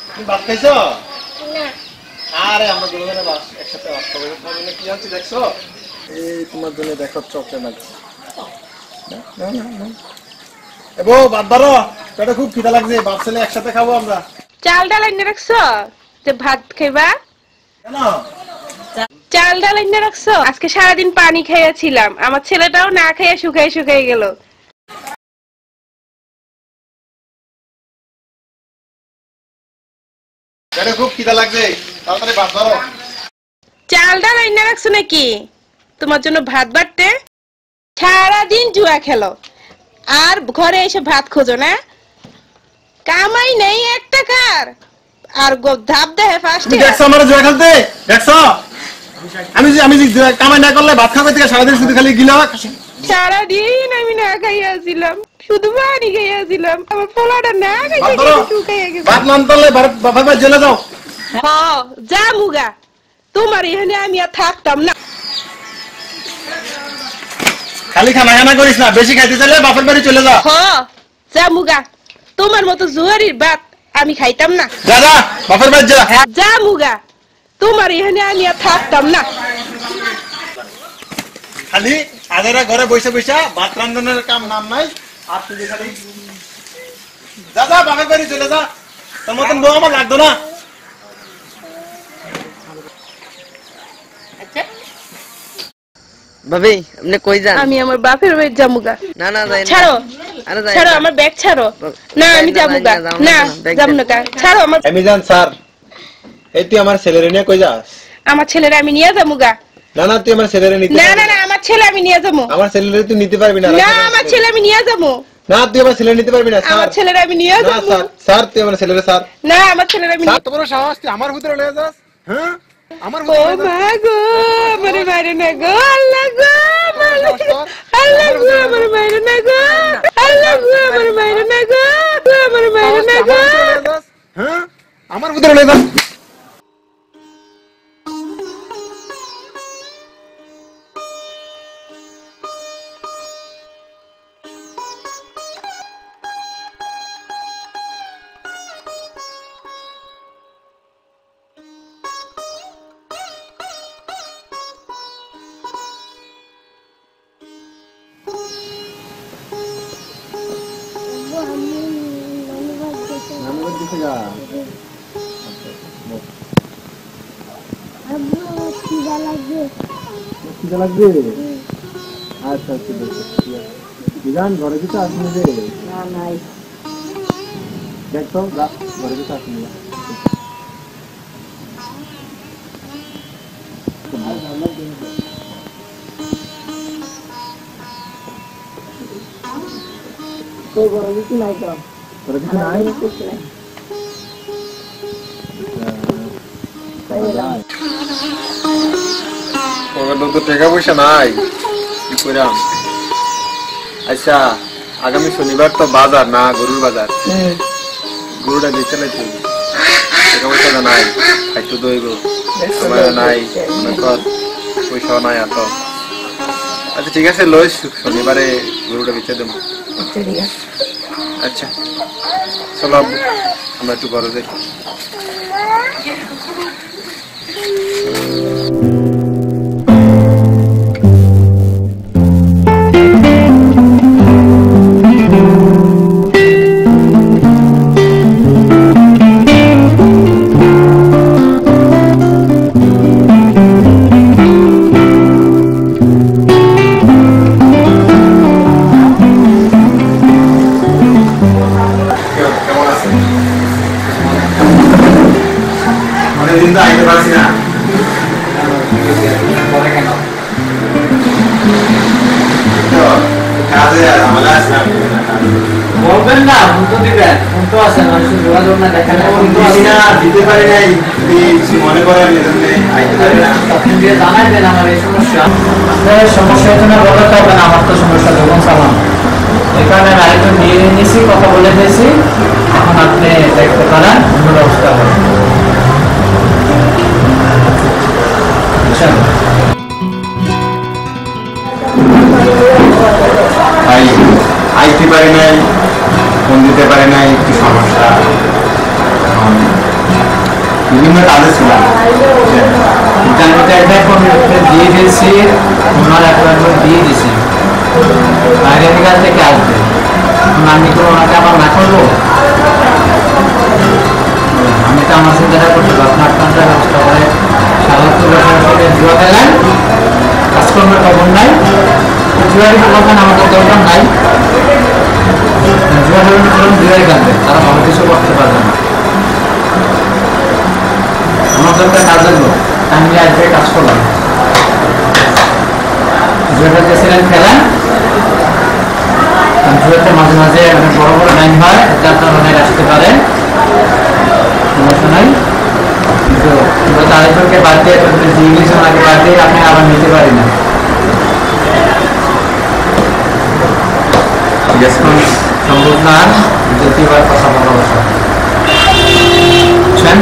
তুমি ভাত খাইছো না আরে আমরা দুজনে বাস একসাথে ভাত খাবো তুমি কি আনছি দেখছো এই তোমার জন্য দেখো চকলেট না এবো ভাত বারো পেটে খুব খিদা লাগছে বাপ ছেলে একসাথে খাবো আমরা চাল ডাল এনে রাখছো যে ভাত খাইবা কেন চাল ডাল এনে রাখছো আজকে সারাদিন পানি খাইয়াছিলাম আমার ছেলেটাও না খাইয়া শুকাই গেল পেটে খুব খিদা লাগছে তাড়াতাড়ি ভাত বারো চাল ডাল এনে রাখছো নাকি তোমার জন্য ভাত বাড়তে সারাদিন জুয়া খেলো আর ঘরে এসে ভাত খোঁজো না কামাই নেই এক টাকার আর ধাপ দেহে ফার্স্টে দেখছো আমার জুয়া খেলতে দেখছো আমি কামাই না করলে ভাত খাবে থেকে সারাদিন শুধু খালি গিলা সারাদিন আমি না খাইয়াছিলাম, শুধু পানি খাইয়াছিলাম, আমার পোলাটা না খাইয়া শুকাইয়া গেছে। ভাত নাম তাহলে বাপের বাড়ি চলে যাও। হ্যাঁ যা মুগা, তোমার এখানে আমি আর থাকতাম না। খালি খানা খানা করিস না, বেশি খাইতে চাইলে বাপের বাড়ি চলে যা। হ্যাঁ যা মুগা, তোমার মতো জুয়ারির ভাত আমি খাইতাম না। যা যা বাপের বাড়ি যা। যা মুগা, তোমার এখানে আমি আর থাকতাম না। খালি আদেরা ঘরে বসে বসে ভাত রান্নার কাম নাম নাই, আর তুই খালি যা যা বাপের বাড়ি চলে যা। তোর মতন বউ আমার লাগতো না। ভাবি আপনি কই যান? আমি আমার বাপের বাড়ি যামুগা। না না যাই না। ছাড়ো আরে যাই ছাড়ো, না। আমার ব্যাগ ছাড়ো। না আমি যামুগা না, যামু না। ছাড়ো আমার। আমি জান স্যার, এই তুই আমার ছেলেরে নিয়ে কই যাস? আমার ছেলেরা আমি নিয়ে যামুগা। না না তুই আমার ছেলেরে নিতে না না না, আমার ছেলে আমি নিয়ে যাবো। আমার ছেলেরে তুই নিতে পারবি না। না আমার ছেলে আমি নিয়ে যাবো। না তুই আমার ছেলে নিতে পারবি না স্যার। আমার ছেলেরা আমি নিয়ে না যাবো। স্যার, স্যার তুই আমার ছেলেরে স্যার। না আমার ছেলেরা আমি। স্যার তোমার সাহস, তুই আমার ভিতরে লয়ে যাস? হ্যাঁ আমার ও মা গো, আমারে মারে না গো, আল্লাহ গো, আল্লাহ গো, আমারে মারে না গো, আল্লাহ গো, আমারে মারে না গো, আমারে মারে না গো। হ্যাঁ আমার ভিতরে লয়ে যাস। আচ্ছা ঠিক আছে, বিধান ঘরে কিছু আসেনি রে? না নাই। দেখতো ঘরে কিছু আসেনি। তো ঘরে কিছু নাই তো। ঘরে কিছু নাই? কিছু নাই। তো টাকা পয়সা নাই, কি কইরাম? আচ্ছা আগামী শনিবার তো বাজার না, গরুর বাজার। গরুটা বেচে নাই তুই, টাকা পয়সা নাই, খাইতে দইব সময় নাই, পয়সাও নাই এত। আচ্ছা ঠিক আছে, লই শনিবারে গরুটা বেচে দেবো। আচ্ছা চলো আমরা একটু ঘরে যাই। বলবেন না, ফোন দিবেন, ফোন তো আছে না, যোগাযোগ না দেখালে দিতে পারি নাই, মনে করেন আপনি দিয়ে জানাইবেন আমার এই সমস্যা। আপনার সমস্যা এখানে বলাতে হবে না, আমার তো সমস্যা যখন চালান এই কারণে আমি আরেকজন নিয়ে নিয়েছি, কথা বলে দিয়েছি। এখন আপনি দেখতে পারেন, অন্য ব্যবস্থা হবে। আইতে পারি নাই, ফোন দিতে পারি নাই, একটু সমস্যা, বিভিন্ন কাজে ছিলাম। দিয়ে দিয়েছি, ওনার অ্যাপয়েন্টমেন্ট দিয়ে দিয়েছি, বাইরের কাছ থেকে আসবে। আমি তো ওনাকে আবার না করবো, আমি তো আমার সাথে দেখা করতে পারবো না। আপনার ব্যবস্থা করে ৭৭ বছর থেকে জুয়া খেলেন, কাজকর্মের খবর নাই, জুয়ারি বলবেন আমাদের দরকার নাই। জুয়া খেলেন ধরুন জুয়ারি কাঁদবে, তারা ভালো কিছু করতে পারবে না। আমার দরকার কাজের লোক, আমি আজকে কাজ করলাম। জুয়াটা চেয়েছিলেন খেলেন, জুয়াতে মাঝে মাঝে বড় বড় লাইন হয়, এটা আপনার অনেক আসতে পারে, সমস্যা নাই। কিন্তু আরেকজনকে বাদ দিয়ে দিয়ে দিয়েছেন, ওনাকে বাদ দিয়ে আপনি আবার নিতে পারি না। আপনার দ্বিতীয়বার কথা বলা বসা বুঝছেন?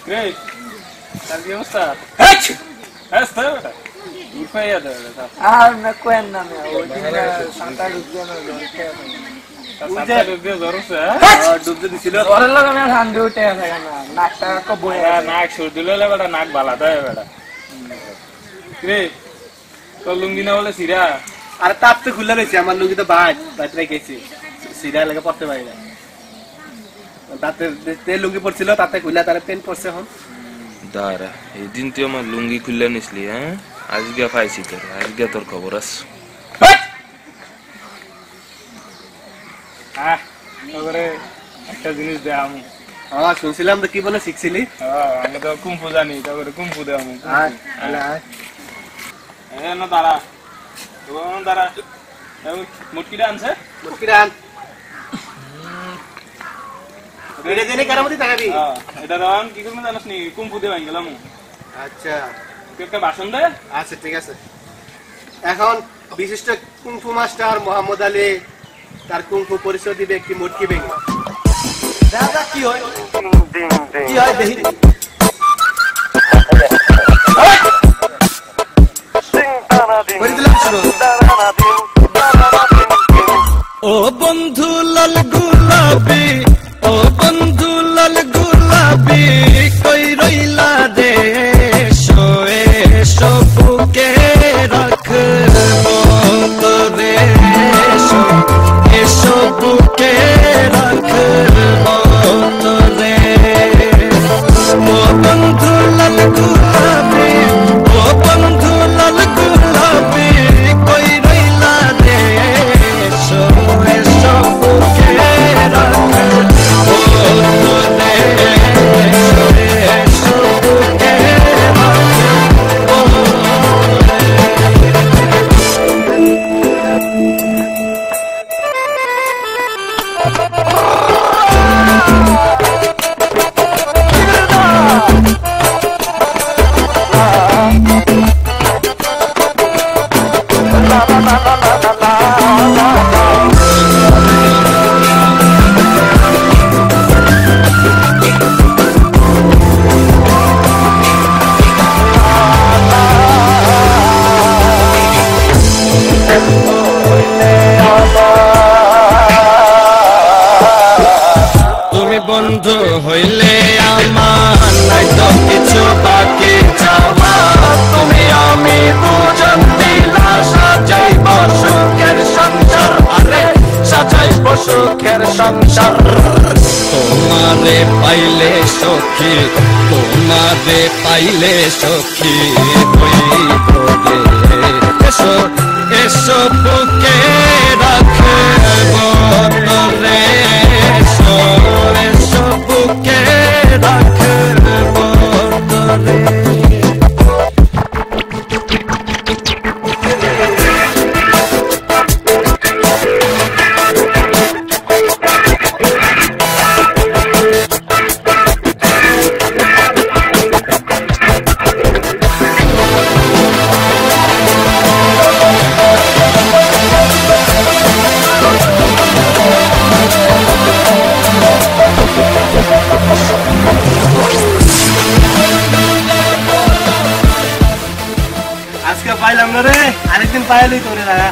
Great. ¿Tal qué gusta? Está, ¿verdad? Y fue ya, ¿verdad? Ah, me cuenta, mi abuelo. Santa Lucía no lo Santa Lucía ধরছে ডুবতে দিছিল ওর লগে আমি ঠান্ডা উঠে আছে না নাকটা কো বয়ে নাক সুর দিলে বেটা নাক বালাতে হয় বেটা রে তো লুঙ্গি না বলে সিরা আরে তাপ তো খুলে রইছে আমার লুঙ্গি তো বাইট রেখেছি সিরা লাগে পড়তে পারি না তাতে তে লুঙ্গি পড়ছিল তাতে খুলে তারে পেন পড়ছে এখন দাঁড়া এই দিন তুই আমার লুঙ্গি খুলে নিসলি হ্যাঁ আজকে পাইছি তোর আজকে তোর খবর আছে ওরে একটা জিনিস দে আমি শুনছিলাম তো কি বলে শিখছিলি আমি তো কুম্ফু জানি তারপরে কুম্ফু দে আমি না দাঁড়া মুটকিটা আনছে মুটকিটা আন এটা জেনে কারামতি টাকাবি এটা রান কি করব জানাস নি কুম্ফু দে ভাঙ গেলাম আচ্ছা তুই একটা ভাষণ দে আচ্ছা ঠিক আছে এখন বিশিষ্ট কুম্ফু মাস্টার মোহাম্মদ আলী তার কুম্ফু পরিচয় দিবে একটি মুটকি ভেঙে দাদা কি হয় দেখি ও বন্ধু লাল গুলাবি ও বন্ধু লাল গুলাবি কই রইলা রে শোয়ে সবুকে রাখবো তোরে সবুকে রাখবো তোরে হইলে আমার নাই তো কিছু বাকি যাওয়া তুমি আমি দুজন মিলা সাজাইব সুখের সংসার আরে সাজাইব সুখের সংসার তোমারে পাইলে সখী তোমারে পাইলে সখী হইব রে এসো এসো বুকে রাখব তোরে এসো এসো বুকে রাখব তোরে আজকে পাইলাম না রে, আরেকদিন পাইলেই তোরে লাগা।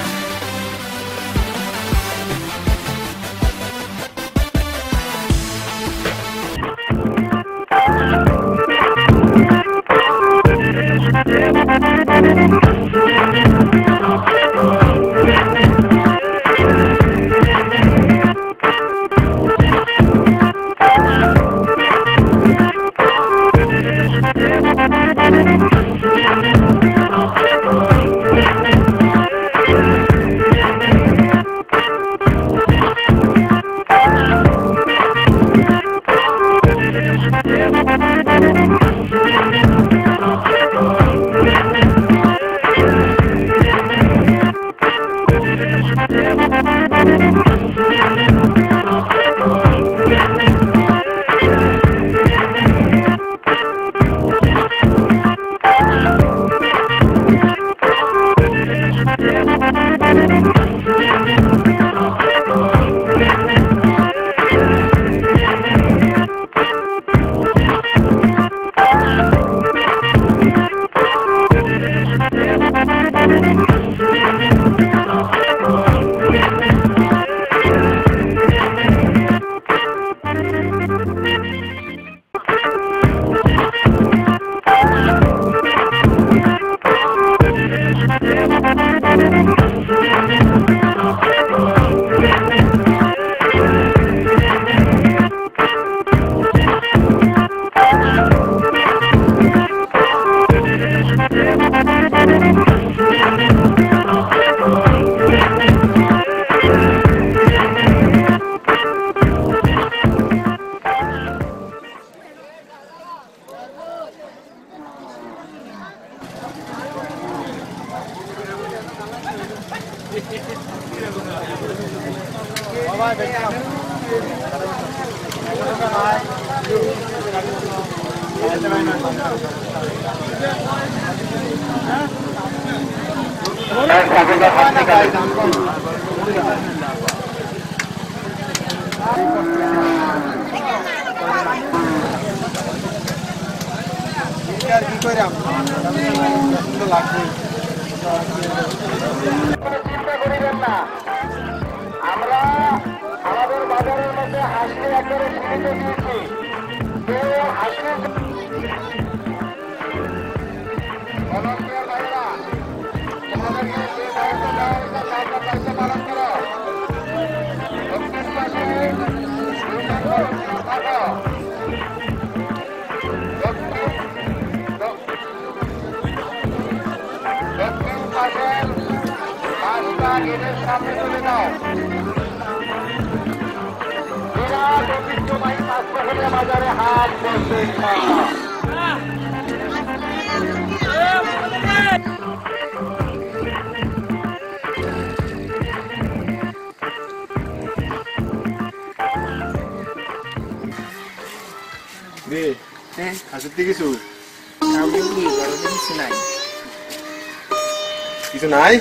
কিছু নাই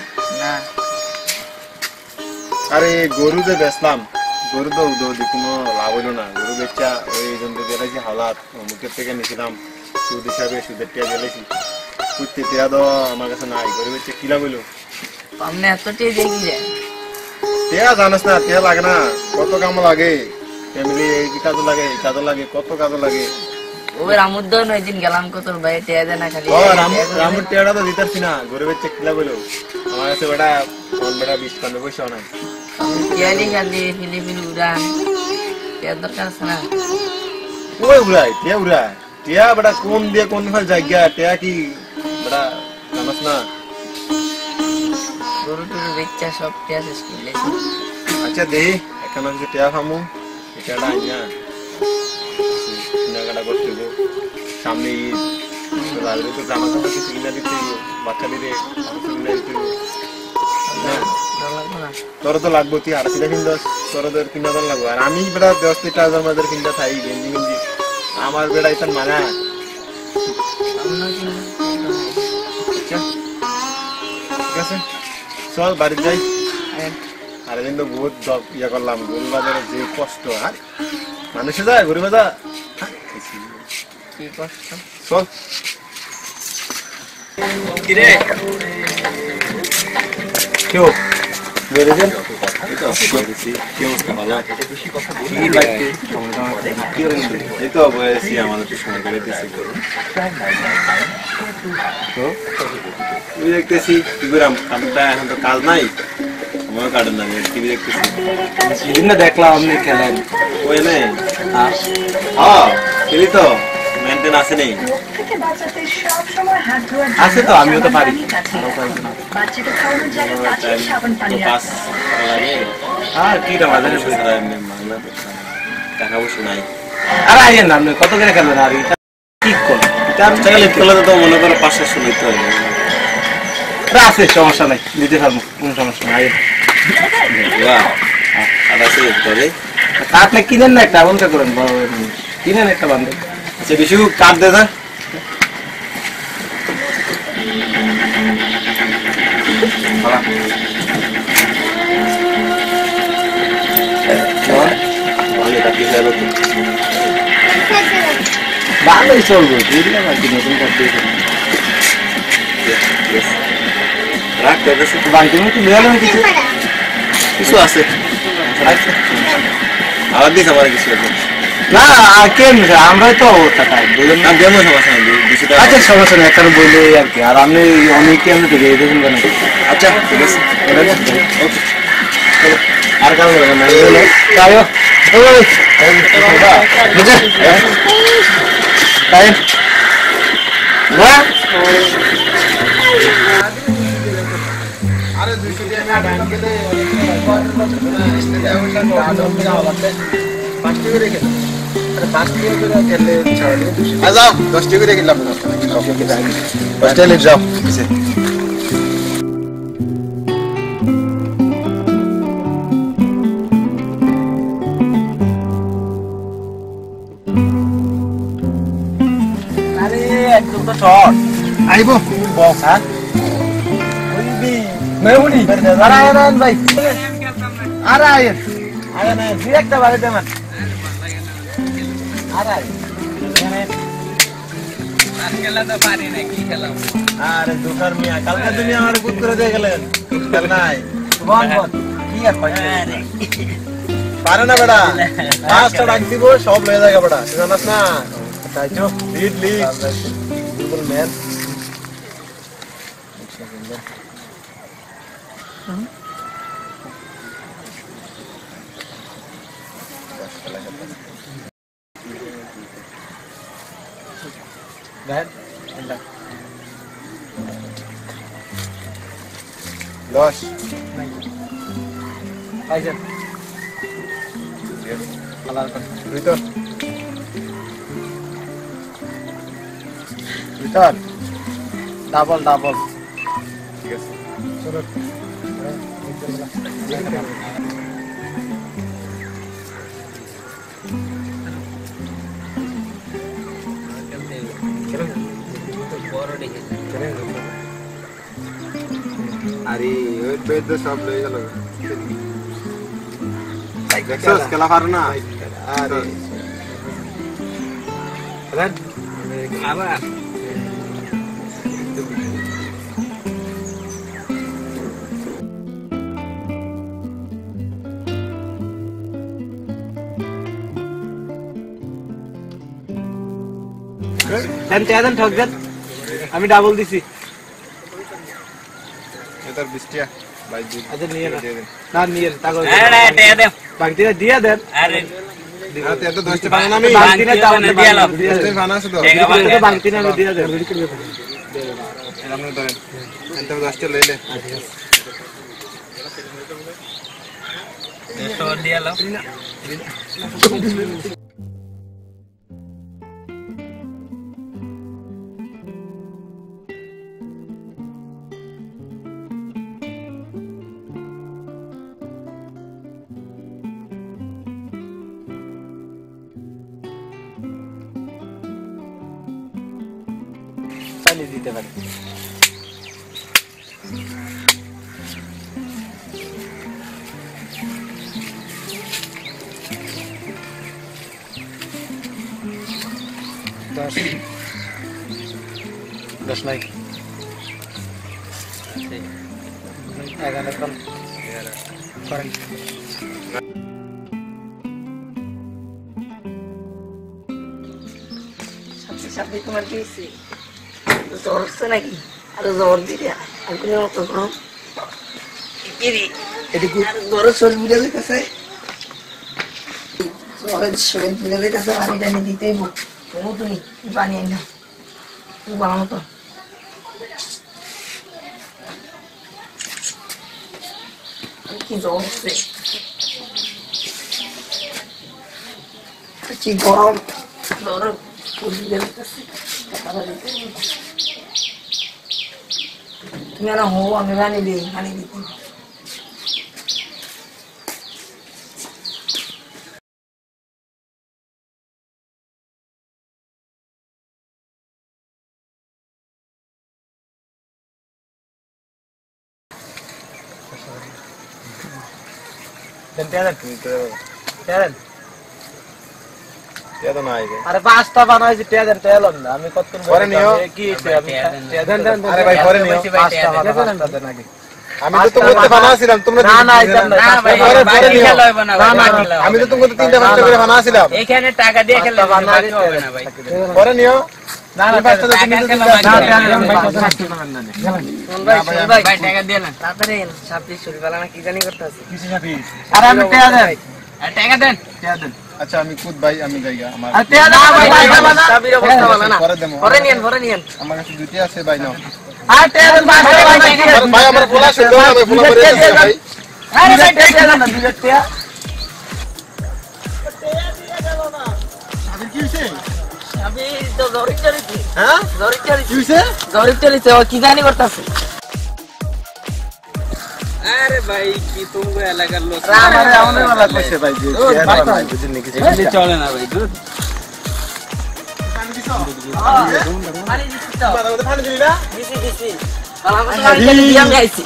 না। আরে গরু যে বেচলাম, গরু তো কোনো লাভ হইলো না। গরু বেচা ওই জন্তু গেলাইছি হাওলাত, মুখের থেকে নিয়েছিলাম সুদ হিসাবে, সুদের টিয়া গেলেছি। সুদ টিয়া তো আমার কাছে নাই, গরু বেচে কি লাভ হইলো? এত টিয়া দেখি যায় টিয়া জানিস না, টিয়া লাগে না, কত কাম লাগে। ফ্যামিলি এই কাজও লাগে এই কাজও লাগে কত কাজও লাগে ওই রামুর দন ওই দিন গেলাম কত ভাই টিয়া দেনা খালি রামুর টিয়াটা তো দিতাছি না গরিবের চেক কিলা বলো আমার কাছে বেটা কোন বেটা 20 পয়সা নাই টিয়ালি খালি ফিলিপিন উড়ান টিয়া দরকার আছে না ওই উড়াই টিয়া বেটা কোন দিয়ে কোন ফল জায়গা টিয়া কি বেটা জানাস না গরু টুরু বেচা সব টিয়া শেষ করলেছি আচ্ছা দেই এখন আমি টিয়া খামু টিয়াটা আইনা কেনাকাটা করতে গো সামনে রাজরে তো জামা কাপড় কিছু কিনা দিতে বাচ্চাদের কিনা দিতে তোর তো লাগবো তুই আর কিনা কিনতে তোরদের কিনা তো লাগবো আর আমি বেটা 10,000 আমাদের কিনতে থাই গেঞ্জি গেঞ্জি আমার বেটা ইতান মানা ঠিক আছে চল বাড়ি যাই আর দিন তো বহুত ইয়া করলাম গরু বাজারে যে কষ্ট আর মানুষে যায় গরু বাজার কি কষ্ট চল কিরে কেউ বেরেছেন এই তো বয়সী আমাদের তো সময় করে দিচ্ছি টিভি দেখতেছি টিভিরাম কামটা এখন তো কাজ নাই সময় কাটেন না টিভি দেখতেছি সেদিন না দেখলাম আপনি খেলেন ওই নেই হ্যাঁ খেলি তো মেনটেন আছে নেই আছে তো আমিও তো পারি আর কি টাকা পয়সা নাই আর আইয়েন না আপনি কত করে খেলবেন আর ঠিক করুন তো মনে করো 500 নিতে হবে আছে সমস্যা নাই দিতে পারবো কোনো সমস্যা নাই আপনি কিনেন না একটা এমনটা করেন কিনেন একটা বান্ধব আচ্ছা বেশি কাট দে না ভালোই চলবে বুঝলাম আর কি নতুন বাড়িতে মতো বেরোলেন কিছু কিছু আছে আবার দিস আমার কিছু না কেন আমরাই তো টাকা দুজন না দেবো সমস্যা নেই আচ্ছা সমস্যা নেই একটা বললে আর কি আর আপনি অনেকে আমি তো দিয়ে দেবেন কেন আচ্ছা ঠিক আছে ওকে আর কারণ তাই তাই যাও 10 টাকা রেখে দিলাম 10 টাকা যাও আরে একদম তো শর্ট আইবো বক্স হ্যাঁ মেহুনি আর আয়ন ভাই আর আয়ন আয়ন ডিরেক্ট বাড়ি দেন আর আয়ন খেলা তো পারি না কি খেলাম আরে দুটার মিয়া কালকে তুমি আমার কুত করে দিয়ে গেলেন খেল নাই বল বল কি আর পারে না বেটা পাঁচটা ডাক দিব সব লয়ে যাবে বেটা জানাস না তাই তো লিড গুগল ম্যান দশ ভিতর ভিতর ডাবল ডাবল ঠিক আছে চলো আরে ওই বেদ সব লয়ে গেল দেখছস খেলা পারো না আরে আবার দেন ঠক দেন আমি ডাবল দিছি এটার 20 টাকা ভাই দিন আচ্ছা নিয়ে না নিয়ে তাগো আরে টাকা দে বাগদি দিয়ে দেন আরে আরে এত 10 টাকা বানা আমি বাগদি না দাও দিয়ে লাও 10 টাকা বানা আছে তো বাগদি না দিয়ে দেন আপনি ধরেন এত 10 টাকা লইলে তো দিয়ে লাও পানি দিতে পারি দশ নাই 11 করেন সাথে তোমার কি হইছে জ্বর হচ্ছে নাকি আরে জ্বর দিলে আমি অত গরম কি রে এটা কি জ্বরের শরীর বুঝে যাইতেছে জ্বরের শরীর বুঝে যাইতেছে পানি টানি দিতেই তুমি পানি আনি না তুমি বানানো তো কি জ্বর হচ্ছে কি গরম জ্বর তুমি না হো আমি পানি দিই পানি দিতে আরে পাঁচটা বানাইছি টিয়া দেন তেল না আমি কত পরে নিও কি দেন আরে ভাই পরে নিও পাঁচটা দেন আগে আমি তো তোমাকে বানাছিলাম তোমরা না না এটা না পরে নিও আমি তো তোমাকে 3টা 5টা করে বানাছিলাম এখানে টাকা দিয়ে খেলে বানাতে হবে না ভাই পরে নিও না না টাকা দিয়ে না তাড়াতাড়ি সাপি শুরু বালা না কি জানি করতেছে কিছু সাপি আরে আমি টিয়া দেন টাকা দেন আচ্ছা আমি খুদ ভাই আমি যাইগা আমার আরে টিয়া দাও ভাই সাবির অবস্থা ভালো না পরে নিয়েন আমার কাছে দুইটা আছে ভাই নাও আরে টিয়া দেন ভাই ভাই আমার পোলা শুদ্ধ হবে পোলা করে দিছে ভাই আরে ভাই টিয়া দেন না দুইটা টিয়া সাবির কি হইছে সাবি তো জরি চলিছে হ্যাঁ জরি চলিছে কি হইছে জরি চলিছে ও কি জানি করতেছে আরে ভাই কি তুমি এলাকার লোক আমারে আমনে वाला কইছে ভাই যে ভাই বুঝিন নাকি চলে না ভাই দুধ পানি দিছো পানি দিছি তো পানি দিলি না দিছি আমার তো পানি দিয়ে আমি আইছি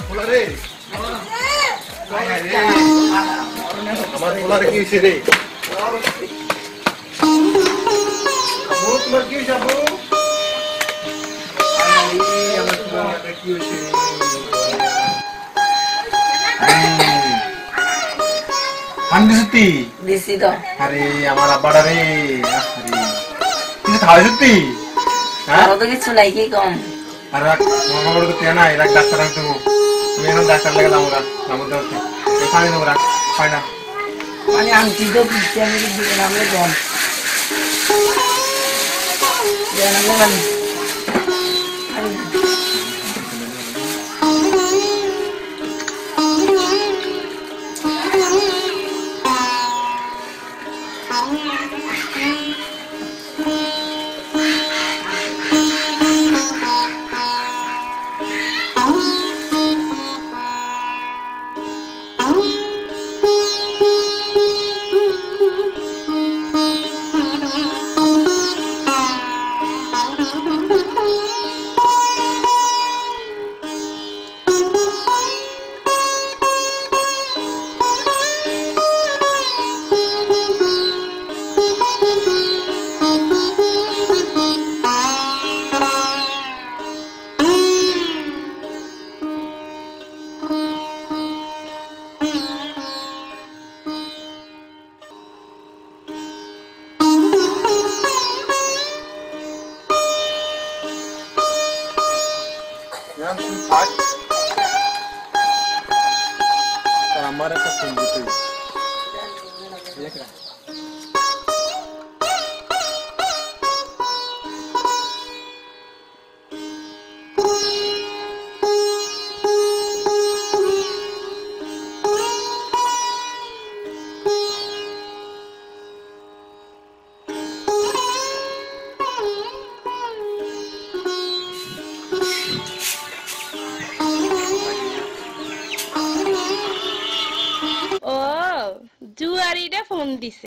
পোলা রে আমার পোলার কি হইছে রে আবু তোমার কি হইছে আবু আমার পোলার কি হইছে পানি সত্যি দিছি তো আরে আমার আব্বাটা রে আরে কিছু খাওয়াই সত্যি হ্যাঁ আর তো কিছু নাই কি কম আর মামা বড় তো তেনা এরা ডাক্তার আনতে তুমি এখন ডাক্তার লাগে আমরা আমাদের পানি দেবো রাখ পাই না মানে আনছি তো দিচ্ছি আমি দিকে নামলে কম জানালে তুই থাক আমার একটা ফোন দিতে ও জুয়ারিটা ফোন দিছে।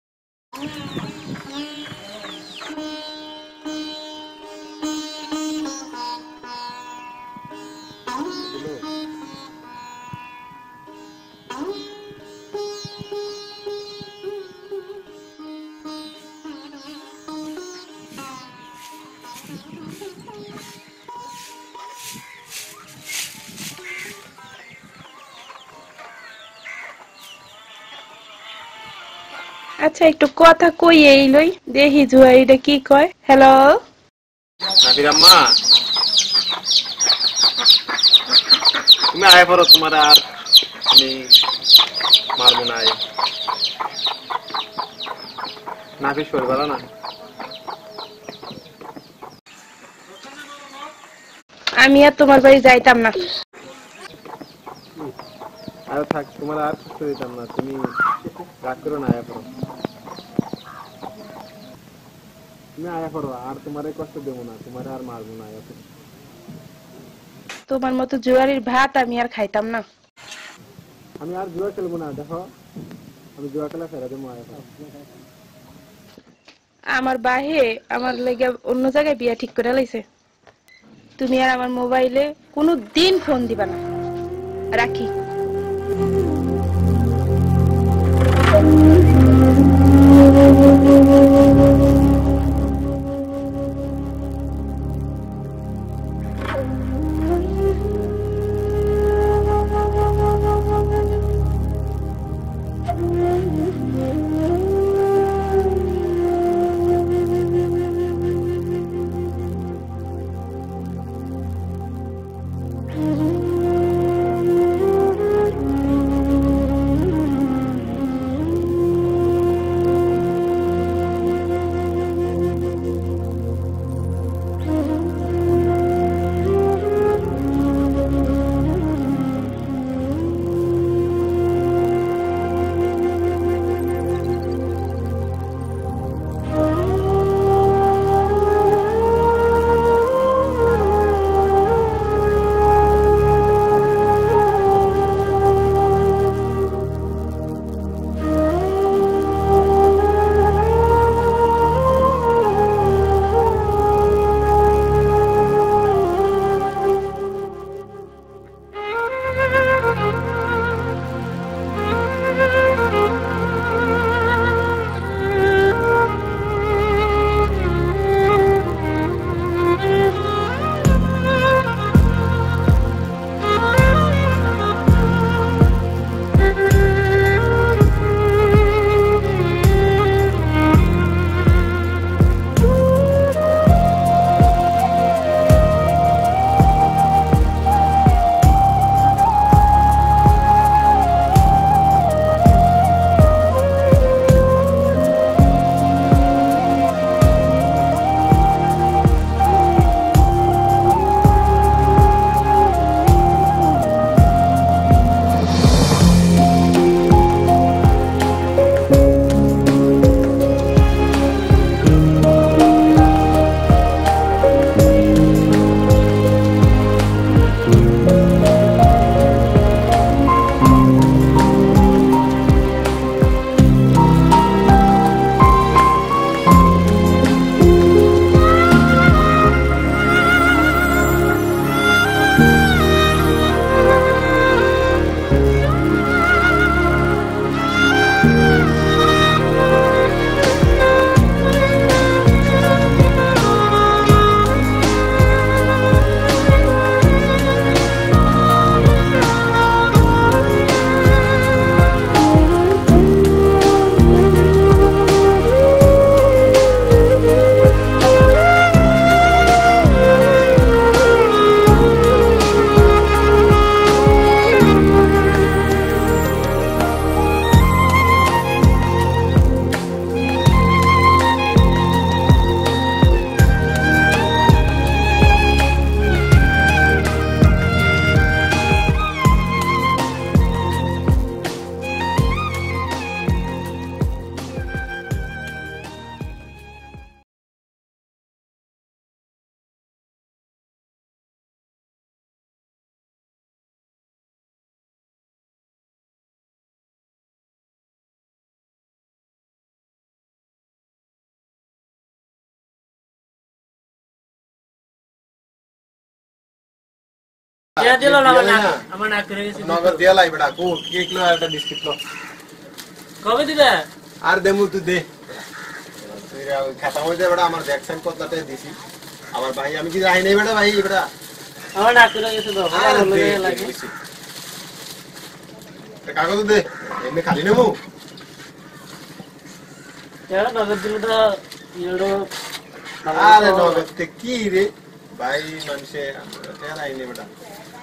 আচ্ছা একটু কথা কই এইলই দেখি জুয়ারিটা কি কয়। হ্যালো নাবির আম্মা তুমি আয় পড়ো, তোমার আর আমি মারবো না। নাফিস করে বলো না, আমি আর তোমার বাড়ি যাইতাম না। আর থাক, তোমার আর কষ্ট দিতাম না, তুমি রাগ করো না, আয়া পড়ো। তুমি আয়া পড়ো, আর তোমার কষ্ট দেবো না, তোমার আর মারবো না। আয়া পড়ো। তোমার মতো জুয়ারির ভাত আমি আর খাইতাম না। আমি আর জুয়া খেলবো না, দেখো আমি জুয়া খেলা ফেরা দেবো। আয়া পড়ো। আমার বাহে আমার লেগে অন্য জায়গায় বিয়া ঠিক করে লাইছে। তুমি আর আমার মোবাইলে কোনো দিন ফোন দিবা না। রাখি। টিয়া দিলো না আমার না করে গেছে নগদ দিয়া লাই বেটা কো কেক লো আর একটা বিস্কিট লো কবে দিবে আর দেমু তুই দে তুই খাতা মধ্যে বেটা আমার ব্যাক সাইড কতটা দিছি আমার ভাই আমি কি রাই নাই বেটা ভাই বেটা আমার না করে গেছে তো ভালো লাগে কাগজ দে এমনি খালি নেবো কেন নগদ দিলে তো ইউরো আরে নগদ তে কি রে ভাই মানুষে কেন রাই নাই বেটা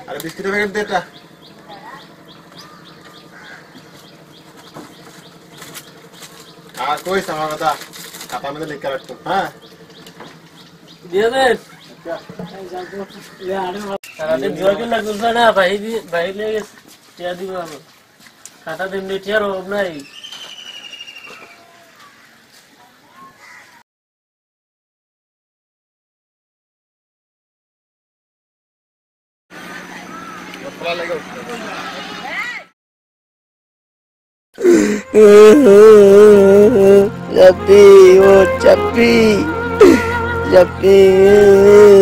আরে বিস্কিটের প্যাকেট দে এটা আর কইস আমার কথা খাতা মধ্যে লিখে রাখতো হ্যাঁ দিয়ে দে সারাদিন জোয়া কেন লাগবে না ভাই নিয়ে গেছে টিয়া দিব আমি খাতা দিন টিয়ার অভাব নাই Japi, oh Japi, Japi.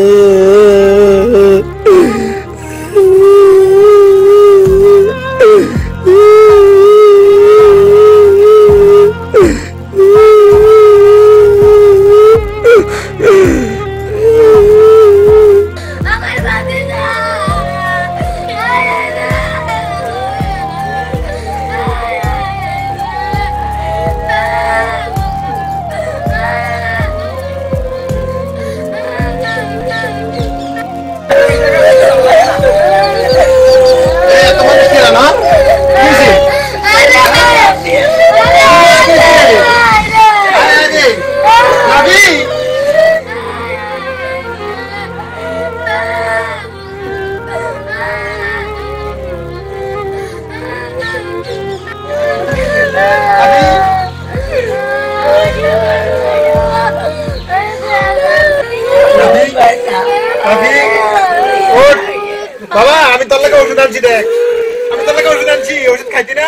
বাবা আমি তোর লাগে ওষুধ আনছি দেখ আমি তোর লাগে ওষুধ আনছি ওষুধ খাইতি না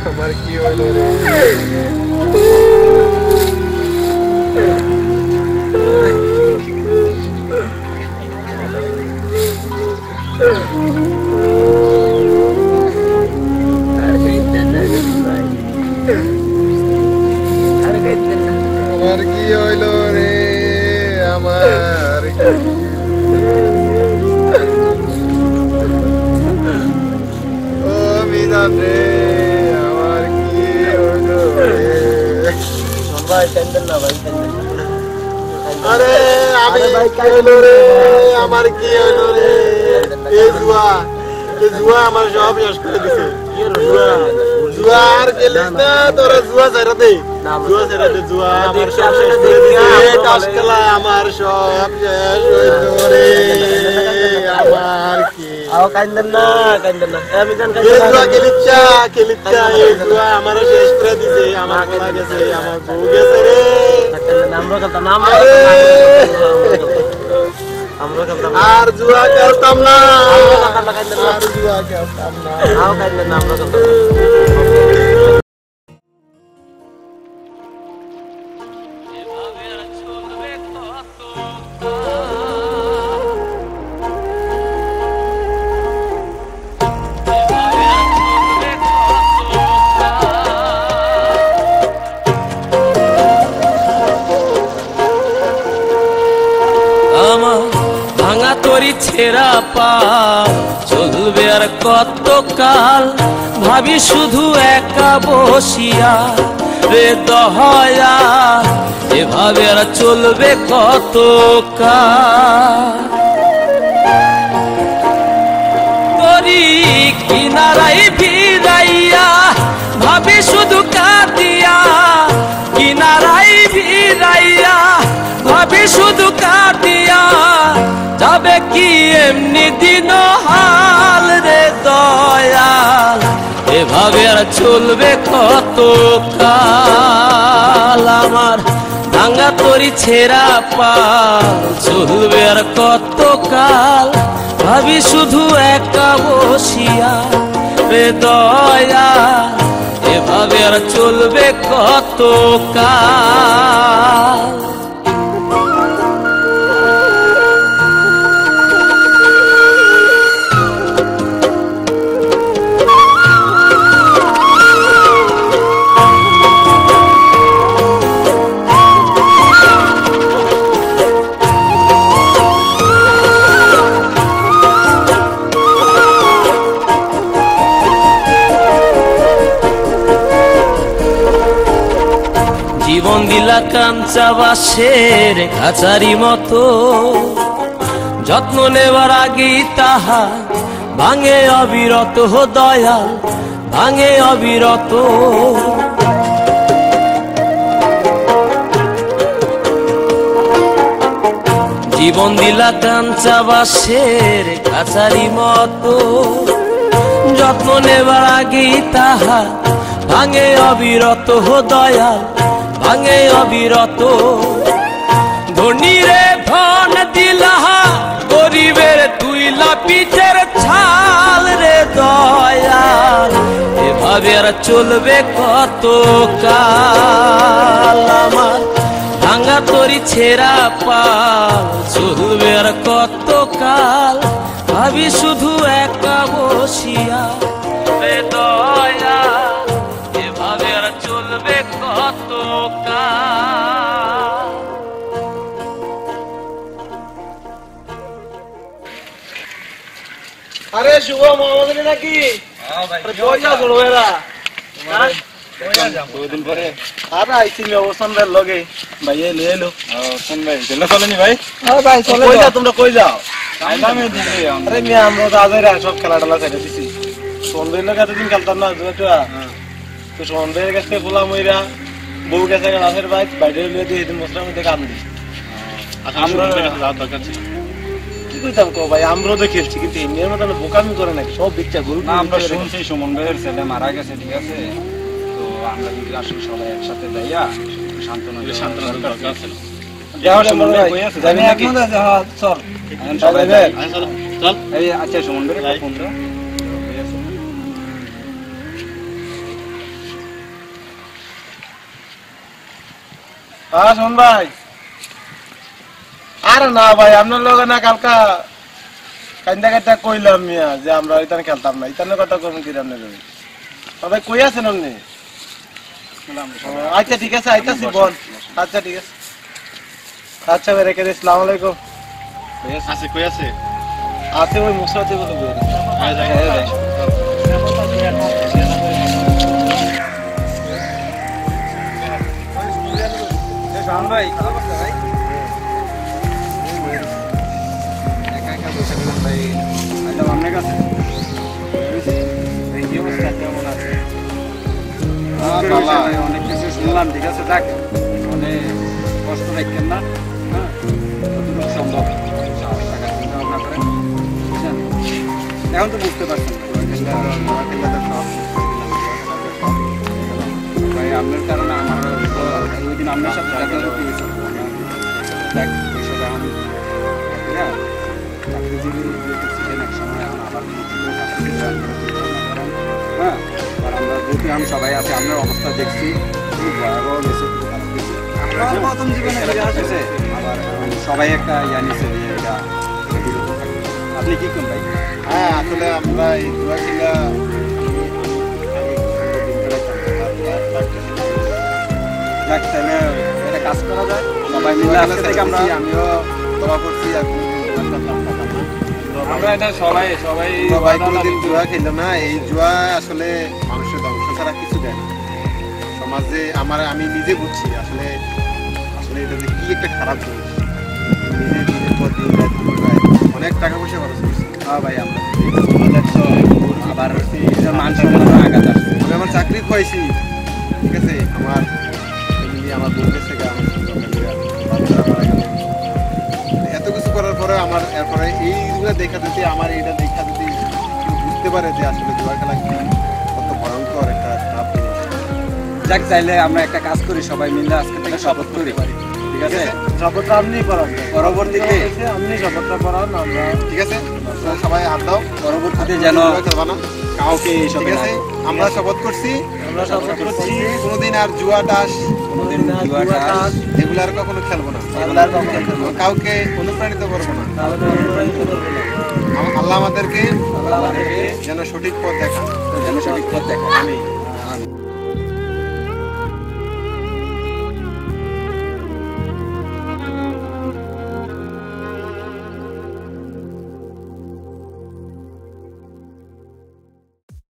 আমার কি হলো রে আমার কি হইলো রে আমার ও মিজান রে আমার কি হইলো রে ভাই টেনশন না ভাই আরে আমি কি হইলো রে আমার কি হইলো রে এই জুয়া আমার সব শেষ করে দিছে জুয়া আর গেলিস না তোরা জুয়া ছেড়ে দে জুয়া আমার সব শেষ করে দিছে টাস খেলা আমার সব শেষ হইলো রে আমার কি আও কাইন্দেন না আমি জান এই জুয়া খেলিচ্ছা এই জুয়া আমার শেষ করে দিছে আমার গলা গেছে আমার বউ গেছে রে আমরা খেলতাম আর জুয়া খেলতাম না আর জুয়া খেলতাম না আও কাইন্দেন না আমরা খেলতাম ছেঁড়া পা চলবে আর কত কাল ভাবি শুধু একা বসিয়া রে দয়া এভাবে আর চলবে কত কাল তরি কিনারাই ভিড়াইয়া ভাবি শুধু কাঁদিয়া কিনারাই ভিড়াইয়া ভাবি শুধু কাঁদিয়া যাবে কি এমনি দিন হাল রে দয়াল এভাবে আর চলবে কত কাল আমার ভাঙা তরি ছেঁড়া পাল চলবে আর কত কাল ভাবি শুধু একা বসিয়া রে দয়াল এভাবে আর চলবে কত কাল জীবন দিলা কাঞ্চা বাসের খাঁচারি মতো যত্ন নেবার আগেই তাহা ভাঙে অবিরত দয়াল ভাঙে অবিরত জীবন দিলা কাঞ্চা বাসের খাঁচারি মতো যত্ন নেবার আগেই তাহা ভাঙে অবিরত দয়াল ভাঙে অবিরত ধনীরে ধন দিলা গরিবের তুইলা পিঠের ছাল রে দয়াল এভাবে আর চলবে কত কাল আমার ভাঙা তরি ছেঁড়া পাল চলবে আর কত কাল ভাবি শুধু একা বসিয়া রে দয়াল এভাবে আর চলবে কত কাল আরে শুভ মোহাম্মদ নাকি কই যাও ছোড়বেরা দুদিন পরে আর আইছিল অবসন্দের লগে ভাই এলো এলো শোন ভাই চলে চলেনি ভাই হ্যাঁ ভাই চলে কই যাও তোমরা কই যাও আইলাম এই দিকে আরে মিয়া আমরা তো আজেরা সব খেলা টেলা ছেড়ে দিছি সন্ধ্যের লোক এতদিন খেলতাম না জুয়া তো সন্ধ্যের কাছে বললাম ওইরা বউ গেছে রাতের বাইরে লিয়ে দিয়ে মশলার মধ্যে কাম দিই আমরা যাওয়ার দরকার ছিল কি কইতাম কো ভাই আমরাও তো খেলছি কিন্তু এমনির মতন বোকামি করে নাকি সব বিচ্ছা গরু না আমরা শুনছি সুমন ভাইয়ের ছেলে মারা গেছে ঠিক আছে তো আমরা যদি আসলে সবাই একসাথে যাইয়া সান্ত্বনা দরকার ছিল সুমন ভাই কই আছে যাবি নাকি চল সবাই চল এই আচ্ছা সুমন ভাই ফোন দাও হ্যাঁ শোন ভাই আর না ভাই আপনার লগে না কালকা কান্দা কান্দা কইলাম মিয়া যে আমরা ওইখানে খেলতাম না ইতানের কথা করুন কি রান্না করি সবাই কই আছেন আপনি আচ্ছা ঠিক আছে আইতাছি বোন আচ্ছা ঠিক আছে আচ্ছা ভাই রেখে দিই আসসালামু আলাইকুম আছে কই আছে আছে ওই মুসরাতে বলে বল শান ভাই অনেক কিছু শুনলাম ঠিক আছে দেখ অনেক কষ্ট রাখেন না হ্যাঁ যতটুকু সম্ভব টাকা চিন্তা ভাবনা করেন বুঝছেন এখন তো বুঝতে পারছেন ভাই আপনার কারণে আমার ওই দিন আপনার সাথে দেখা হয়েছে দেখ ওইসব এখন চাকরিজীবী ছিলেন এক সময় এখন আবার হ্যাঁ আর আমরা যেহেতু আমি সবাই আছি আপনার অবস্থা দেখছি খুব ভয়াবহ গেছে খুব খারাপ গেছে আপনার প্রথম জীবনে আসছে আবার সবাই একটা ইয়া নিচ্ছে যে এটা আপনি কি করুন ভাই হ্যাঁ আসলে আমরা এই দুয়া খেলা যাক তাহলে একটা কাজ করা যায় সবাই মিলে আজকে থেকে আমরা আমিও দোয়া করছি আর আমরা এটা সবাই সবাই সবাই কোনোদিন জুয়া খেলো না। এই জুয়া আসলে মানুষের ধ্বংস ছাড়া কিছু দেয় না সমাজে। আমি নিজে বুঝছি আসলে আসলে এটা যে কি একটা খারাপ জিনিস। নিজে দিনের পর দিন অনেক টাকা পয়সা খরচ করছি। হ্যাঁ ভাই, আমরা আবার মান সম্মান আঘাত আসছে। আমি আমার চাকরি খুয়াইছি, ঠিক আছে, আমার ফ্যামিলি, আমার বউ গেছে, এত কিছু করার পরে আমার এরপরে এইগুলো দেখা দিতে আমার এইটা দেখা দিতে বুঝতে পারে যে আসলে জুয়া খেলা কি কত ভয়ঙ্কর একটা খারাপ জিনিস। যাক, চাইলে আমরা একটা কাজ করি, সবাই মিলে আজকে থেকে শপথ করি, ঠিক আছে? শপথটা আপনি করান, পরবর্তীতে আপনি শপথটা করান, আমরা ঠিক আছে সবাই হাত দাও। পরবর্তীতে যেন কাউকে ঠিক আছে, আমরা শপথ করছি কোনোদিন আর জুয়া টাস এগুলো আর কখনো খেলবো না, কাউকে অনুপ্রাণিত করবো না। আল্লাহ আমাদেরকে যেন সঠিক পথ দেখান, সঠিক পথ দেখা।